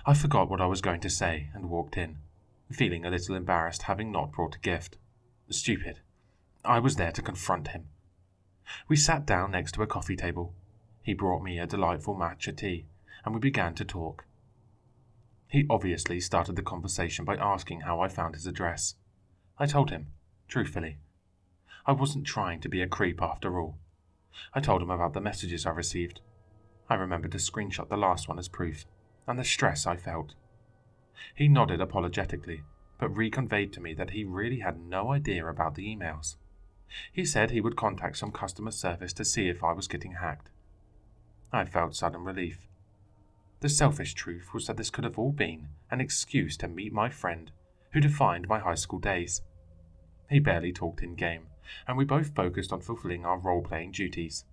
S1: I forgot what I was going to say and walked in, feeling a little embarrassed having not brought a gift. Stupid. I was there to confront him. We sat down next to a coffee table. He brought me a delightful matcha tea, and we began to talk. He obviously started the conversation by asking how I found his address. I told him, truthfully. I wasn't trying to be a creep after all. I told him about the messages I received. I remembered to screenshot the last one as proof, and the stress I felt. He nodded apologetically, but reconveyed to me that he really had no idea about the emails. He said he would contact some customer service to see if I was getting hacked. I felt sudden relief. The selfish truth was that this could have all been an excuse to meet my friend, who defined my high school days. He barely talked in-game, and we both focused on fulfilling our role-playing duties,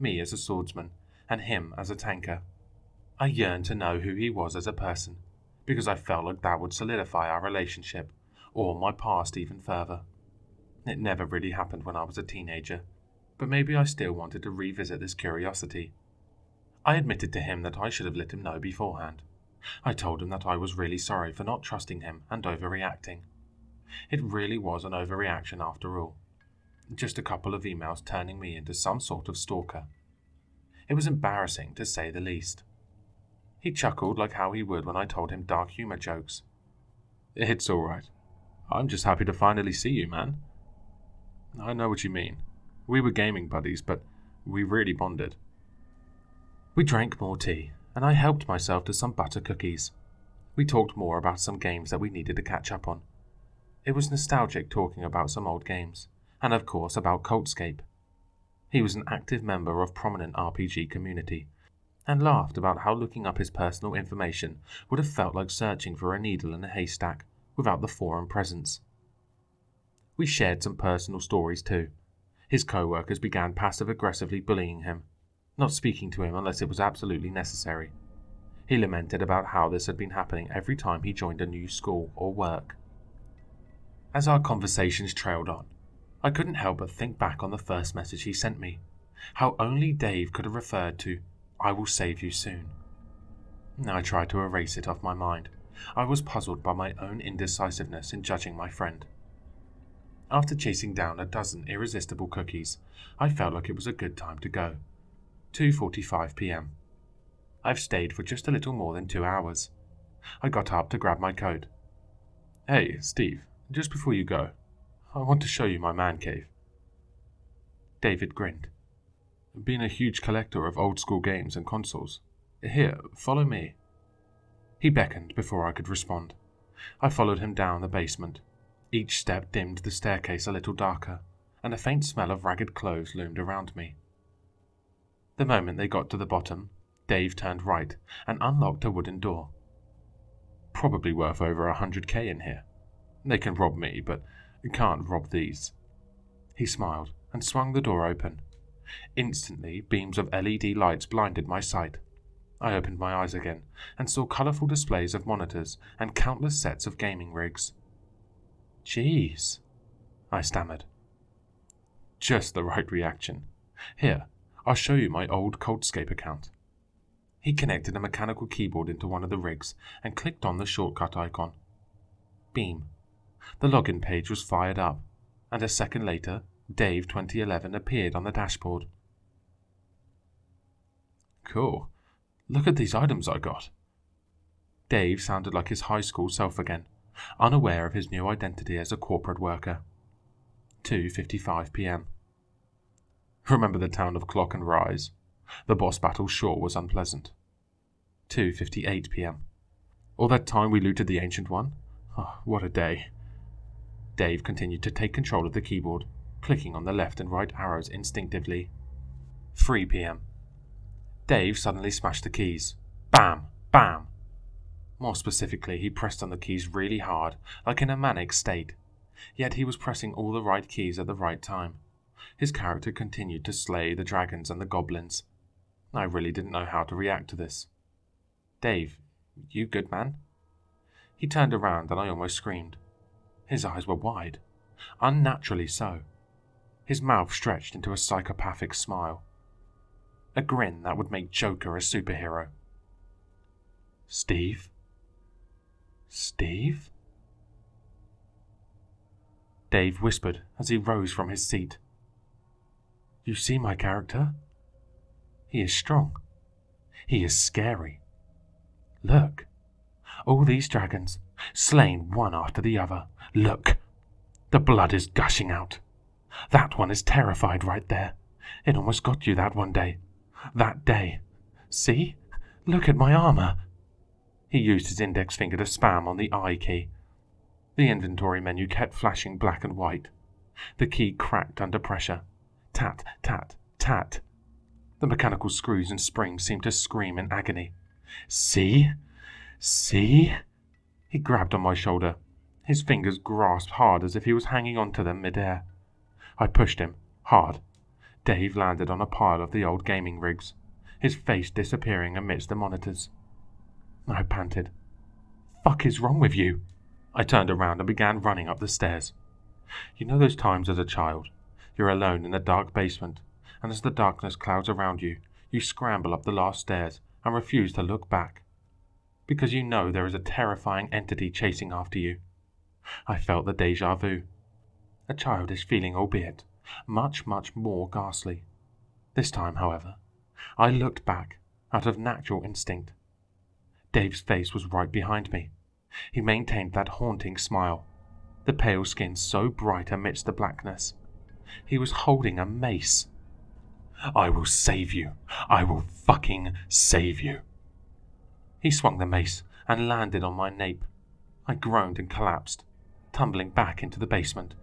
S1: me as a swordsman, and him as a tanker. I yearned to know who he was as a person, because I felt like that would solidify our relationship, or my past even further. It never really happened when I was a teenager, but maybe I still wanted to revisit this curiosity. I admitted to him that I should have let him know beforehand. I told him that I was really sorry for not trusting him and overreacting. It really was an overreaction after all. Just a couple of emails turning me into some sort of stalker. It was embarrassing, to say the least. He chuckled like how he would when I told him dark humor jokes. It's all right. I'm just happy to finally see you, man. I know what you mean. We were gaming buddies, but we really bonded. We drank more tea, and I helped myself to some butter cookies. We talked more about some games that we needed to catch up on. It was nostalgic talking about some old games, and of course about Cultscape. He was an active member of prominent RPG community, and laughed about how looking up his personal information would have felt like searching for a needle in a haystack, without the foreign presence. We shared some personal stories too. His co-workers began passive-aggressively bullying him, not speaking to him unless it was absolutely necessary. He lamented about how this had been happening every time he joined a new school or work. As our conversations trailed on, I couldn't help but think back on the first message he sent me, how only Dave could have referred to, "I will save you soon." I tried to erase it off my mind. I was puzzled by my own indecisiveness in judging my friend. After chasing down a dozen irresistible cookies, I felt like it was a good time to go. 2:45 p.m. I've stayed for just a little more than 2 hours. I got up to grab my coat. "Hey, Steve, just before you go, I want to show you my man cave." David grinned. "Been a huge collector of old-school games and consoles. Here, follow me." He beckoned before I could respond. I followed him down the basement. Each step dimmed the staircase a little darker, and a faint smell of ragged clothes loomed around me. The moment they got to the bottom, Dave turned right and unlocked a wooden door. "Probably worth over 100K in here. They can rob me, but can't rob these." He smiled and swung the door open. Instantly, beams of LED lights blinded my sight. I opened my eyes again and saw colourful displays of monitors and countless sets of gaming rigs. "Jeez," I stammered. Just the right reaction. "Here, I'll show you my old Coldscape account." He connected a mechanical keyboard into one of the rigs and clicked on the shortcut icon. Beam. The login page was fired up, and a second later, Dave 2011 appeared on the dashboard. "Cool. Look at these items I got." Dave sounded like his high school self again, unaware of his new identity as a corporate worker. 2:55 p.m. Remember the town of Clock and Rise? The boss battle sure was unpleasant. 2:58 p.m. All that time we looted the Ancient One? Oh, what a day. Dave continued to take control of the keyboard, clicking on the left and right arrows instinctively. 3 p.m. Dave suddenly smashed the keys. Bam! Bam! More specifically, he pressed on the keys really hard, like in a manic state. Yet he was pressing all the right keys at the right time. His character continued to slay the dragons and the goblins. I really didn't know how to react to this. "Dave, you good, man?" He turned around and I almost screamed. His eyes were wide, unnaturally so. His mouth stretched into a psychopathic smile. A grin that would make Joker a superhero. "Steve? Steve?" Dave whispered as he rose from his seat. "You see my character? He is strong. He is scary. Look. All these dragons, slain one after the other. Look. The blood is gushing out. That one is terrified right there. It almost got you that one day. That day. See? Look at my armor." He used his index finger to spam on the I key. The inventory menu kept flashing black and white. The key cracked under pressure. Tat, tat, tat. The mechanical screws and springs seemed to scream in agony. "See? See?" He grabbed on my shoulder. His fingers grasped hard as if he was hanging onto them mid-air. I pushed him, hard. Dave landed on a pile of the old gaming rigs, his face disappearing amidst the monitors. I panted. "Fuck is wrong with you?" I turned around and began running up the stairs. You know those times as a child? You're alone in the dark basement, and as the darkness clouds around you, you scramble up the last stairs and refuse to look back. Because you know there is a terrifying entity chasing after you. I felt the déjà vu. A childish feeling, albeit much, much more ghastly. This time, however, I looked back out of natural instinct. Dave's face was right behind me. He maintained that haunting smile, the pale skin so bright amidst the blackness. He was holding a mace. "I will save you. I will fucking save you." He swung the mace and landed on my nape. I groaned and collapsed, tumbling back into the basement.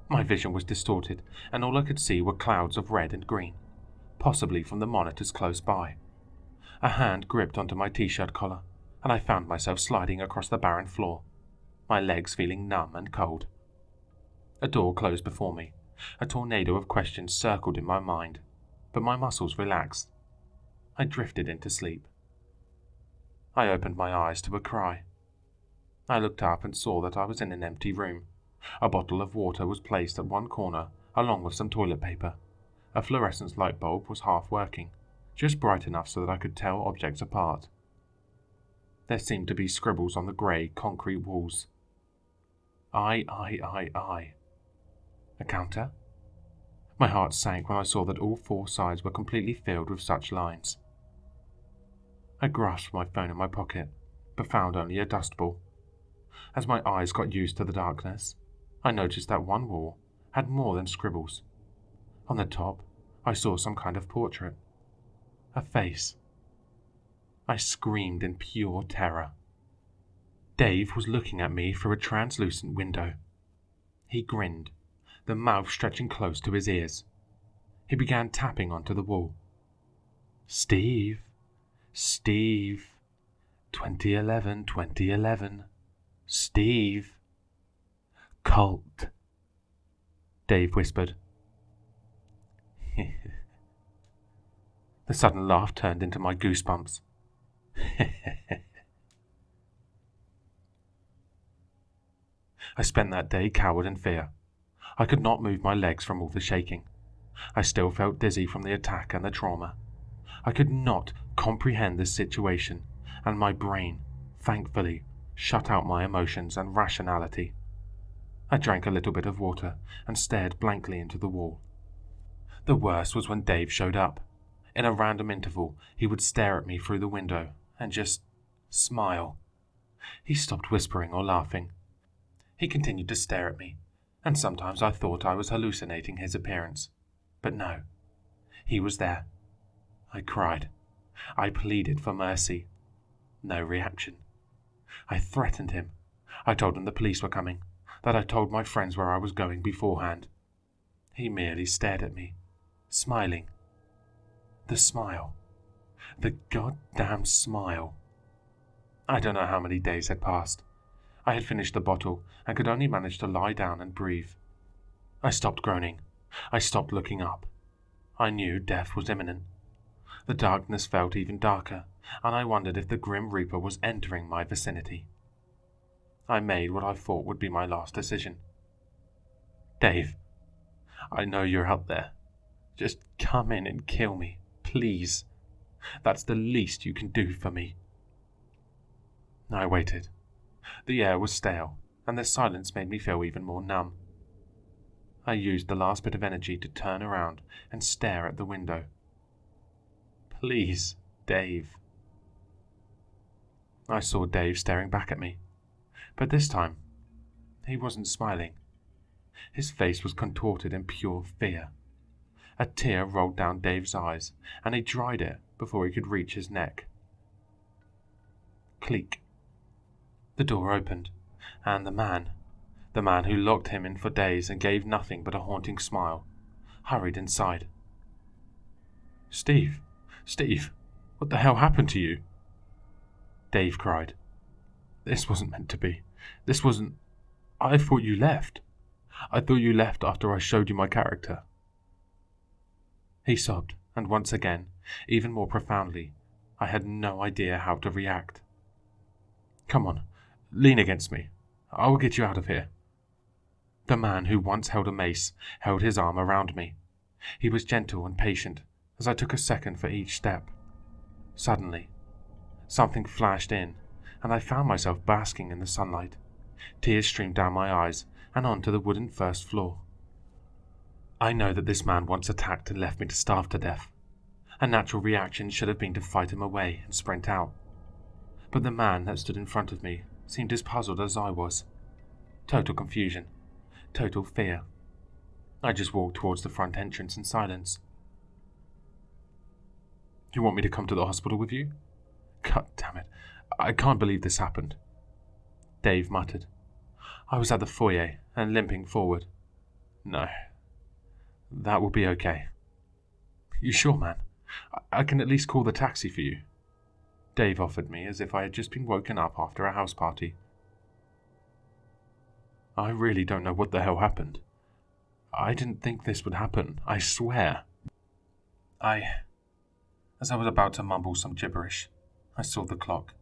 S1: My vision was distorted, and all I could see were clouds of red and green, possibly from the monitors close by. A hand gripped onto my t-shirt collar, and I found myself sliding across the barren floor. my legs feeling numb and cold. A door closed before me. A tornado of questions circled in my mind, but my muscles relaxed. I drifted into sleep. I opened my eyes to a cry. I looked up and saw that I was in an empty room. A bottle of water was placed at one corner, along with some toilet paper. A fluorescent light bulb was half working, just bright enough so that I could tell objects apart. There seemed to be scribbles on the grey, concrete walls. I. A counter? My heart sank when I saw that all four sides were completely filled with such lines. I grasped my phone in my pocket, but found only a dust ball. As my eyes got used to the darkness, I noticed that one wall had more than scribbles. On the top, I saw some kind of portrait. A face. I screamed in pure terror. Dave was looking at me through a translucent window. He grinned, the mouth stretching close to his ears. He began tapping onto the wall. Steve, 2011, 2011. Steve. Cult, Dave whispered. The sudden laugh turned into my goosebumps. I spent that day cowered in fear. I could not move my legs from all the shaking. I still felt dizzy from the attack and the trauma. I could not comprehend this situation, and my brain, thankfully, shut out my emotions and rationality. I drank a little bit of water and stared blankly into the wall. The worst was when Dave showed up. In a random interval, he would stare at me through the window and just smile. He stopped whispering or laughing. He continued to stare at me, and sometimes I thought I was hallucinating his appearance. But no, he was there. I cried. I pleaded for mercy. No reaction. I threatened him. I told him the police were coming, that I told my friends where I was going beforehand. He merely stared at me, smiling. The smile. The goddamn smile. I don't know how many days had passed. I had finished the bottle and could only manage to lie down and breathe. I stopped groaning. I stopped looking up. I knew death was imminent. The darkness felt even darker, and I wondered if the Grim Reaper was entering my vicinity. I made what I thought would be my last decision. Dave, I know you're out there. Just come in and kill me, please. That's the least you can do for me. I waited. The air was stale, and the silence made me feel even more numb. I used the last bit of energy to turn around and stare at the window. Please, Dave. I saw Dave staring back at me, but this time, he wasn't smiling. His face was contorted in pure fear. A tear rolled down Dave's eyes, and he dried it before he could reach his neck. Cleek. The door opened, and the man who locked him in for days and gave nothing but a haunting smile, hurried inside. Steve, what the hell happened to you? Dave cried. This wasn't meant to be. This wasn't... I thought you left. I thought you left after I showed you my character. He sobbed, and once again, even more profoundly, I had no idea how to react. Come on, lean against me. I will get you out of here. The man who once held a mace held his arm around me. He was gentle and patient as I took a second for each step. Suddenly, something flashed in, and I found myself basking in the sunlight. Tears streamed down my eyes and onto the wooden first floor. I know that this man once attacked and left me to starve to death. A natural reaction should have been to fight him away and sprint out. But the man that stood in front of me seemed as puzzled as I was. Total confusion. Total fear. I just walked towards the front entrance in silence. You want me to come to the hospital with you? God damn it. I can't believe this happened. Dave muttered. I was at the foyer and limping forward. No. That will be okay. You sure, man? I can at least call the taxi for you. Dave offered me as if I had just been woken up after a house party. I really don't know what the hell happened. I didn't think this would happen, I swear. As I was about to mumble some gibberish, I saw the clock.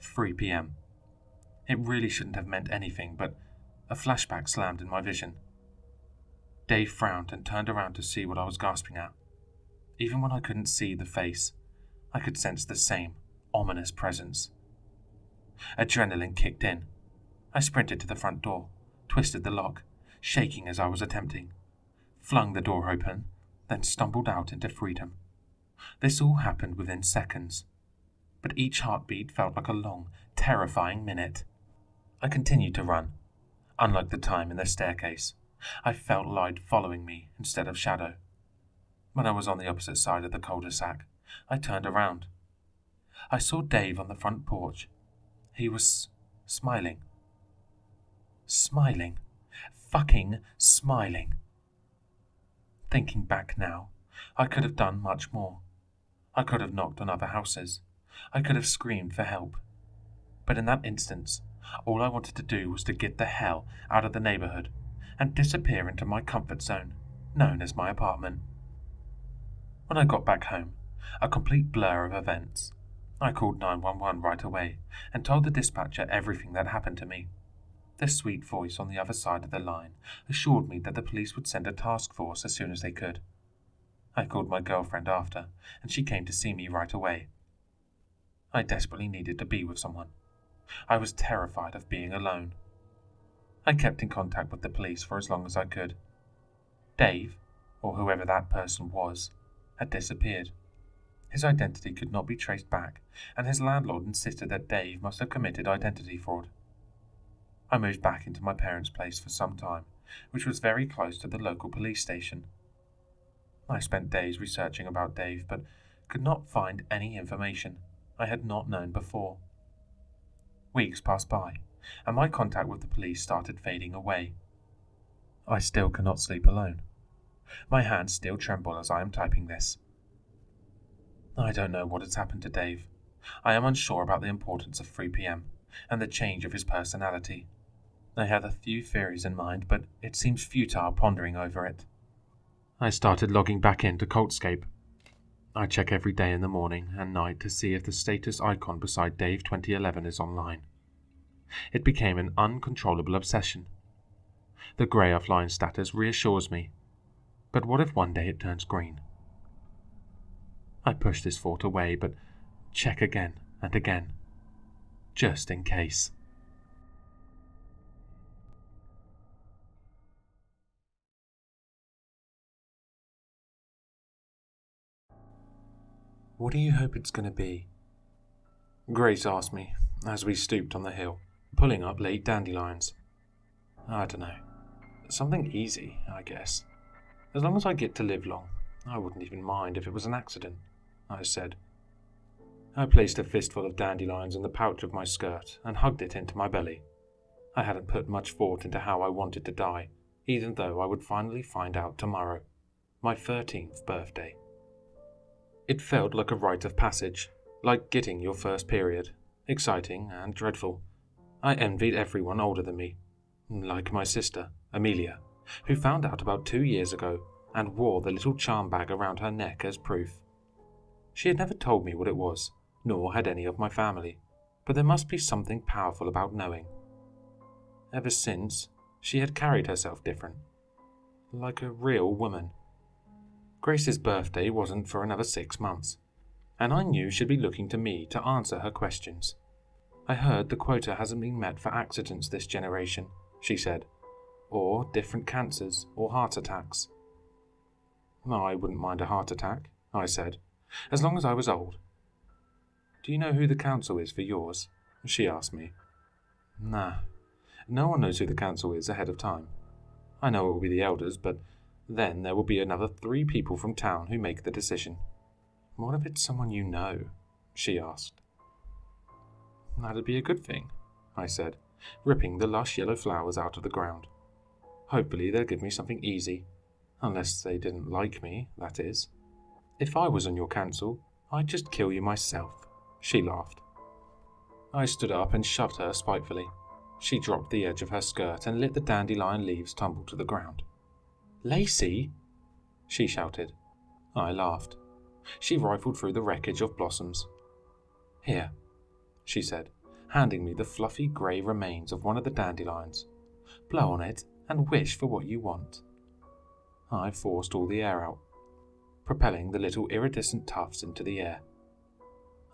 S1: 3 p.m. It really shouldn't have meant anything, but a flashback slammed in my vision. Dave frowned and turned around to see what I was gasping at. Even when I couldn't see the face, I could sense the same ominous presence. Adrenaline kicked in. I sprinted to the front door, twisted the lock, shaking as I was attempting, flung the door open, then stumbled out into freedom. This all happened within seconds, but each heartbeat felt like a long, terrifying minute. I continued to run. Unlike the time in the staircase, I felt light following me instead of shadow. When I was on the opposite side of the cul-de-sac, I turned around. I saw Dave on the front porch. He was smiling. Smiling. Fucking smiling. Thinking back now, I could have done much more. I could have knocked on other houses. I could have screamed for help. But in that instance, all I wanted to do was to get the hell out of the neighborhood and disappear into my comfort zone, known as my apartment. When I got back home, a complete blur of events. I called 911 right away and told the dispatcher everything that happened to me. The sweet voice on the other side of the line assured me that the police would send a task force as soon as they could. I called my girlfriend after, and she came to see me right away. I desperately needed to be with someone. I was terrified of being alone. I kept in contact with the police for as long as I could. Dave, or whoever that person was, had disappeared. His identity could not be traced back, and his landlord insisted that Dave must have committed identity fraud. I moved back into my parents' place for some time, which was very close to the local police station. I spent days researching about Dave, but could not find any information I had not known before. Weeks passed by, and my contact with the police started fading away. I still cannot sleep alone. My hands still tremble as I am typing this. I don't know what has happened to Dave. I am unsure about the importance of 3 p.m. and the change of his personality. I have a few theories in mind, but it seems futile pondering over it. I started logging back into Cultscape. I check every day in the morning and night to see if the status icon beside Dave 2011 is online. It became an uncontrollable obsession. The grey offline status reassures me, but what if one day it turns green? I push this thought away, but check again and again, just in case. What do you hope it's going to be? Grace asked me as we stooped on the hill, pulling up late dandelions. I don't know. Something easy, I guess. As long as I get to live long, I wouldn't even mind if it was an accident, I said. I placed a fistful of dandelions in the pouch of my skirt and hugged it into my belly. I hadn't put much thought into how I wanted to die, even though I would finally find out tomorrow, my 13th birthday. It felt like a rite of passage, like getting your first period, exciting and dreadful. I envied everyone older than me, like my sister, Amelia, who found out about 2 years ago and wore the little charm bag around her neck as proof. She had never told me what it was, nor had any of my family, but there must be something powerful about knowing. Ever since, she had carried herself different, like a real woman. Grace's birthday wasn't for another 6 months, and I knew she'd be looking to me to answer her questions. I heard the quota hasn't been met for accidents this generation, she said, or different cancers or heart attacks. I wouldn't mind a heart attack, I said, as long as I was old. Do you know who the council is for yours? She asked me. Nah, no one knows who the council is ahead of time. I know it will be the elders, but then there will be another 3 people from town who make the decision. What if it's someone you know? She asked. That'd be a good thing, I said, ripping the lush yellow flowers out of the ground. Hopefully they'll give me something easy. Unless they didn't like me, that is. If I was on your council, I'd just kill you myself, she laughed. I stood up and shoved her spitefully. She dropped the edge of her skirt and let the dandelion leaves tumble to the ground. "Lacey!" she shouted. I laughed. She rifled through the wreckage of blossoms. "Here," she said, handing me the fluffy grey remains of one of the dandelions. "Blow on it and wish for what you want." I forced all the air out, propelling the little iridescent tufts into the air.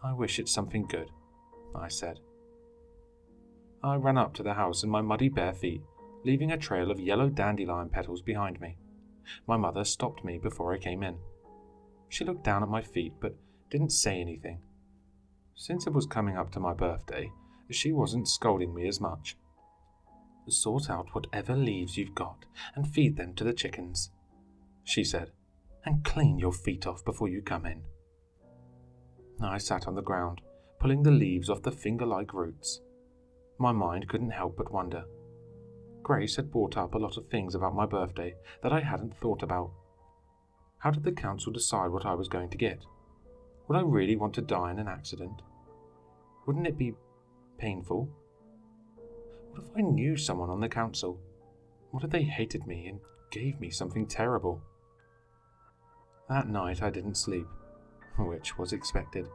S1: "I wish it's something good," I said. I ran up to the house in my muddy bare feet, leaving a trail of yellow dandelion petals behind me. My mother stopped me before I came in. She looked down at my feet but didn't say anything. Since it was coming up to my birthday, she wasn't scolding me as much. "Sort out whatever leaves you've got and feed them to the chickens," she said, "and clean your feet off before you come in." I sat on the ground, pulling the leaves off the finger-like roots. My mind couldn't help but wonder. Grace had brought up a lot of things about my birthday that I hadn't thought about. How did the council decide what I was going to get? Would I really want to die in an accident? Wouldn't it be painful? What if I knew someone on the council? What if they hated me and gave me something terrible? That night I didn't sleep, which was expected.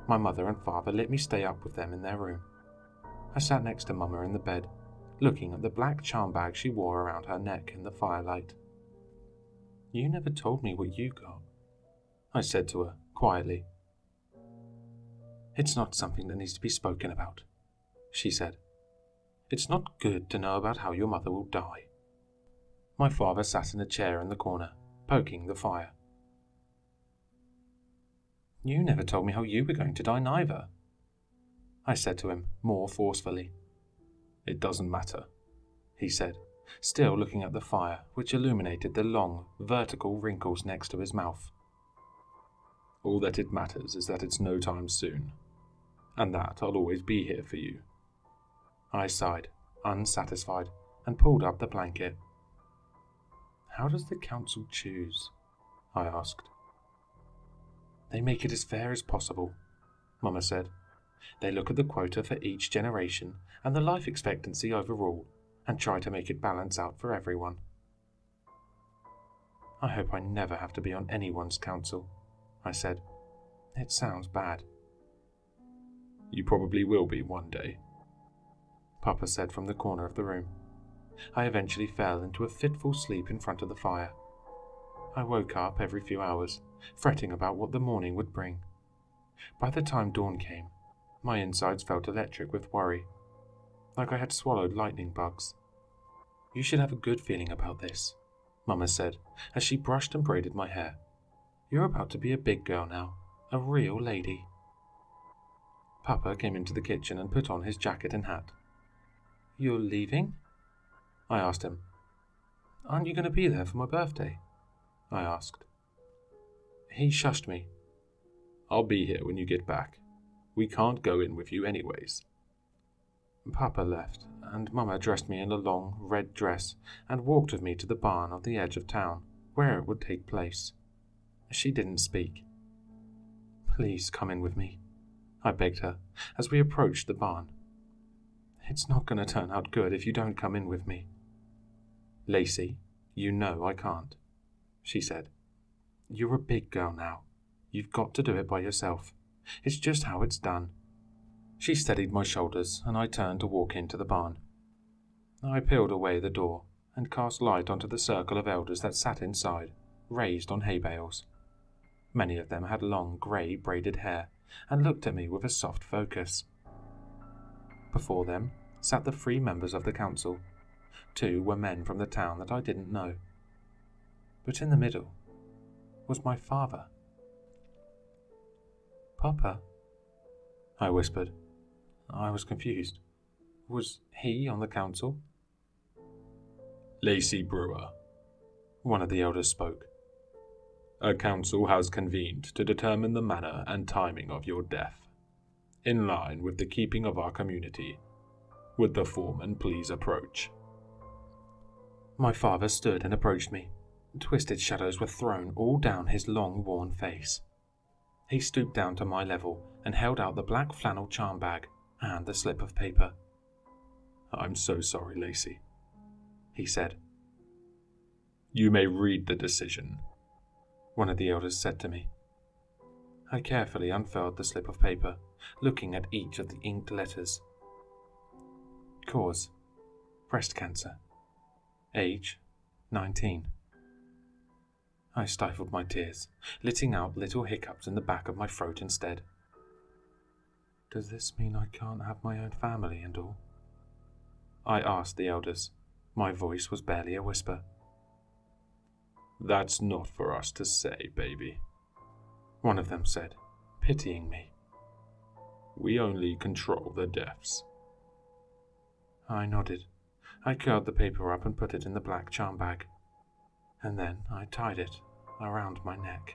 S1: My mother and father let me stay up with them in their room. I sat next to Mama in the bed, looking at the black charm bag she wore around her neck in the firelight. "You never told me what you got," I said to her, quietly. "It's not something that needs to be spoken about," she said. "It's not good to know about how your mother will die." My father sat in a chair in the corner, poking the fire. "You never told me how you were going to die neither," I said to him, more forcefully. "It doesn't matter," he said, still looking at the fire, which illuminated the long, vertical wrinkles next to his mouth. "All that it matters is that it's no time soon, and that I'll always be here for you." I sighed, unsatisfied, and pulled up the blanket. "How does the council choose?" I asked. "They make it as fair as possible," Mama said. "They look at the quota for each generation and the life expectancy overall, and try to make it balance out for everyone." "I hope I never have to be on anyone's council," I said. "It sounds bad." "You probably will be one day," Papa said from the corner of the room. I eventually fell into a fitful sleep in front of the fire. I woke up every few hours, fretting about what the morning would bring. By the time dawn came, my insides felt electric with worry, like I had swallowed lightning bugs. "You should have a good feeling about this," Mama said, as she brushed and braided my hair. "You're about to be a big girl now, a real lady." Papa came into the kitchen and put on his jacket and hat. "You're leaving?" I asked him. "Aren't you going to be there for my birthday?" I asked. He shushed me. "I'll be here when you get back. We can't go in with you anyways." Papa left, and Mama dressed me in a long, red dress and walked with me to the barn on the edge of town, where it would take place. She didn't speak. "Please come in with me," I begged her, as we approached the barn. "It's not going to turn out good if you don't come in with me." "Lacey, you know I can't," she said. "You're a big girl now. You've got to do it by yourself. It's just how it's done." She steadied my shoulders, and I turned to walk into the barn. I peeled away the door and cast light onto the circle of elders that sat inside, raised on hay bales. Many of them had long, grey, braided hair and looked at me with a soft focus. Before them sat the 3 members of the council. 2 were men from the town that I didn't know. But in the middle was my father. "Papa?" I whispered. I was confused. Was he on the council?
S3: "Lacey Brewer," one of the elders spoke. "A council has convened to determine the manner and timing of your death, in line with the keeping of our community. Would the foreman please approach?"
S1: My father stood and approached me. Twisted shadows were thrown all down his long, worn face. He stooped down to my level and held out the black flannel charm bag and the slip of paper.
S3: I'm so sorry, Lacey, he said. You may read the decision,
S1: one of the elders said to me. I carefully unfurled the slip of paper, looking at each of the inked letters. Cause: breast cancer. Age: 19. I stifled my tears, letting out little hiccups in the back of my throat instead. Does this mean I can't have my own family and all? I asked the elders. My voice was barely a whisper.
S3: That's not for us to say, baby,
S1: one of them said, pitying me.
S3: We only control the deaths.
S1: I nodded. I curled the paper up and put it in the black charm bag. And then I tied it around my neck.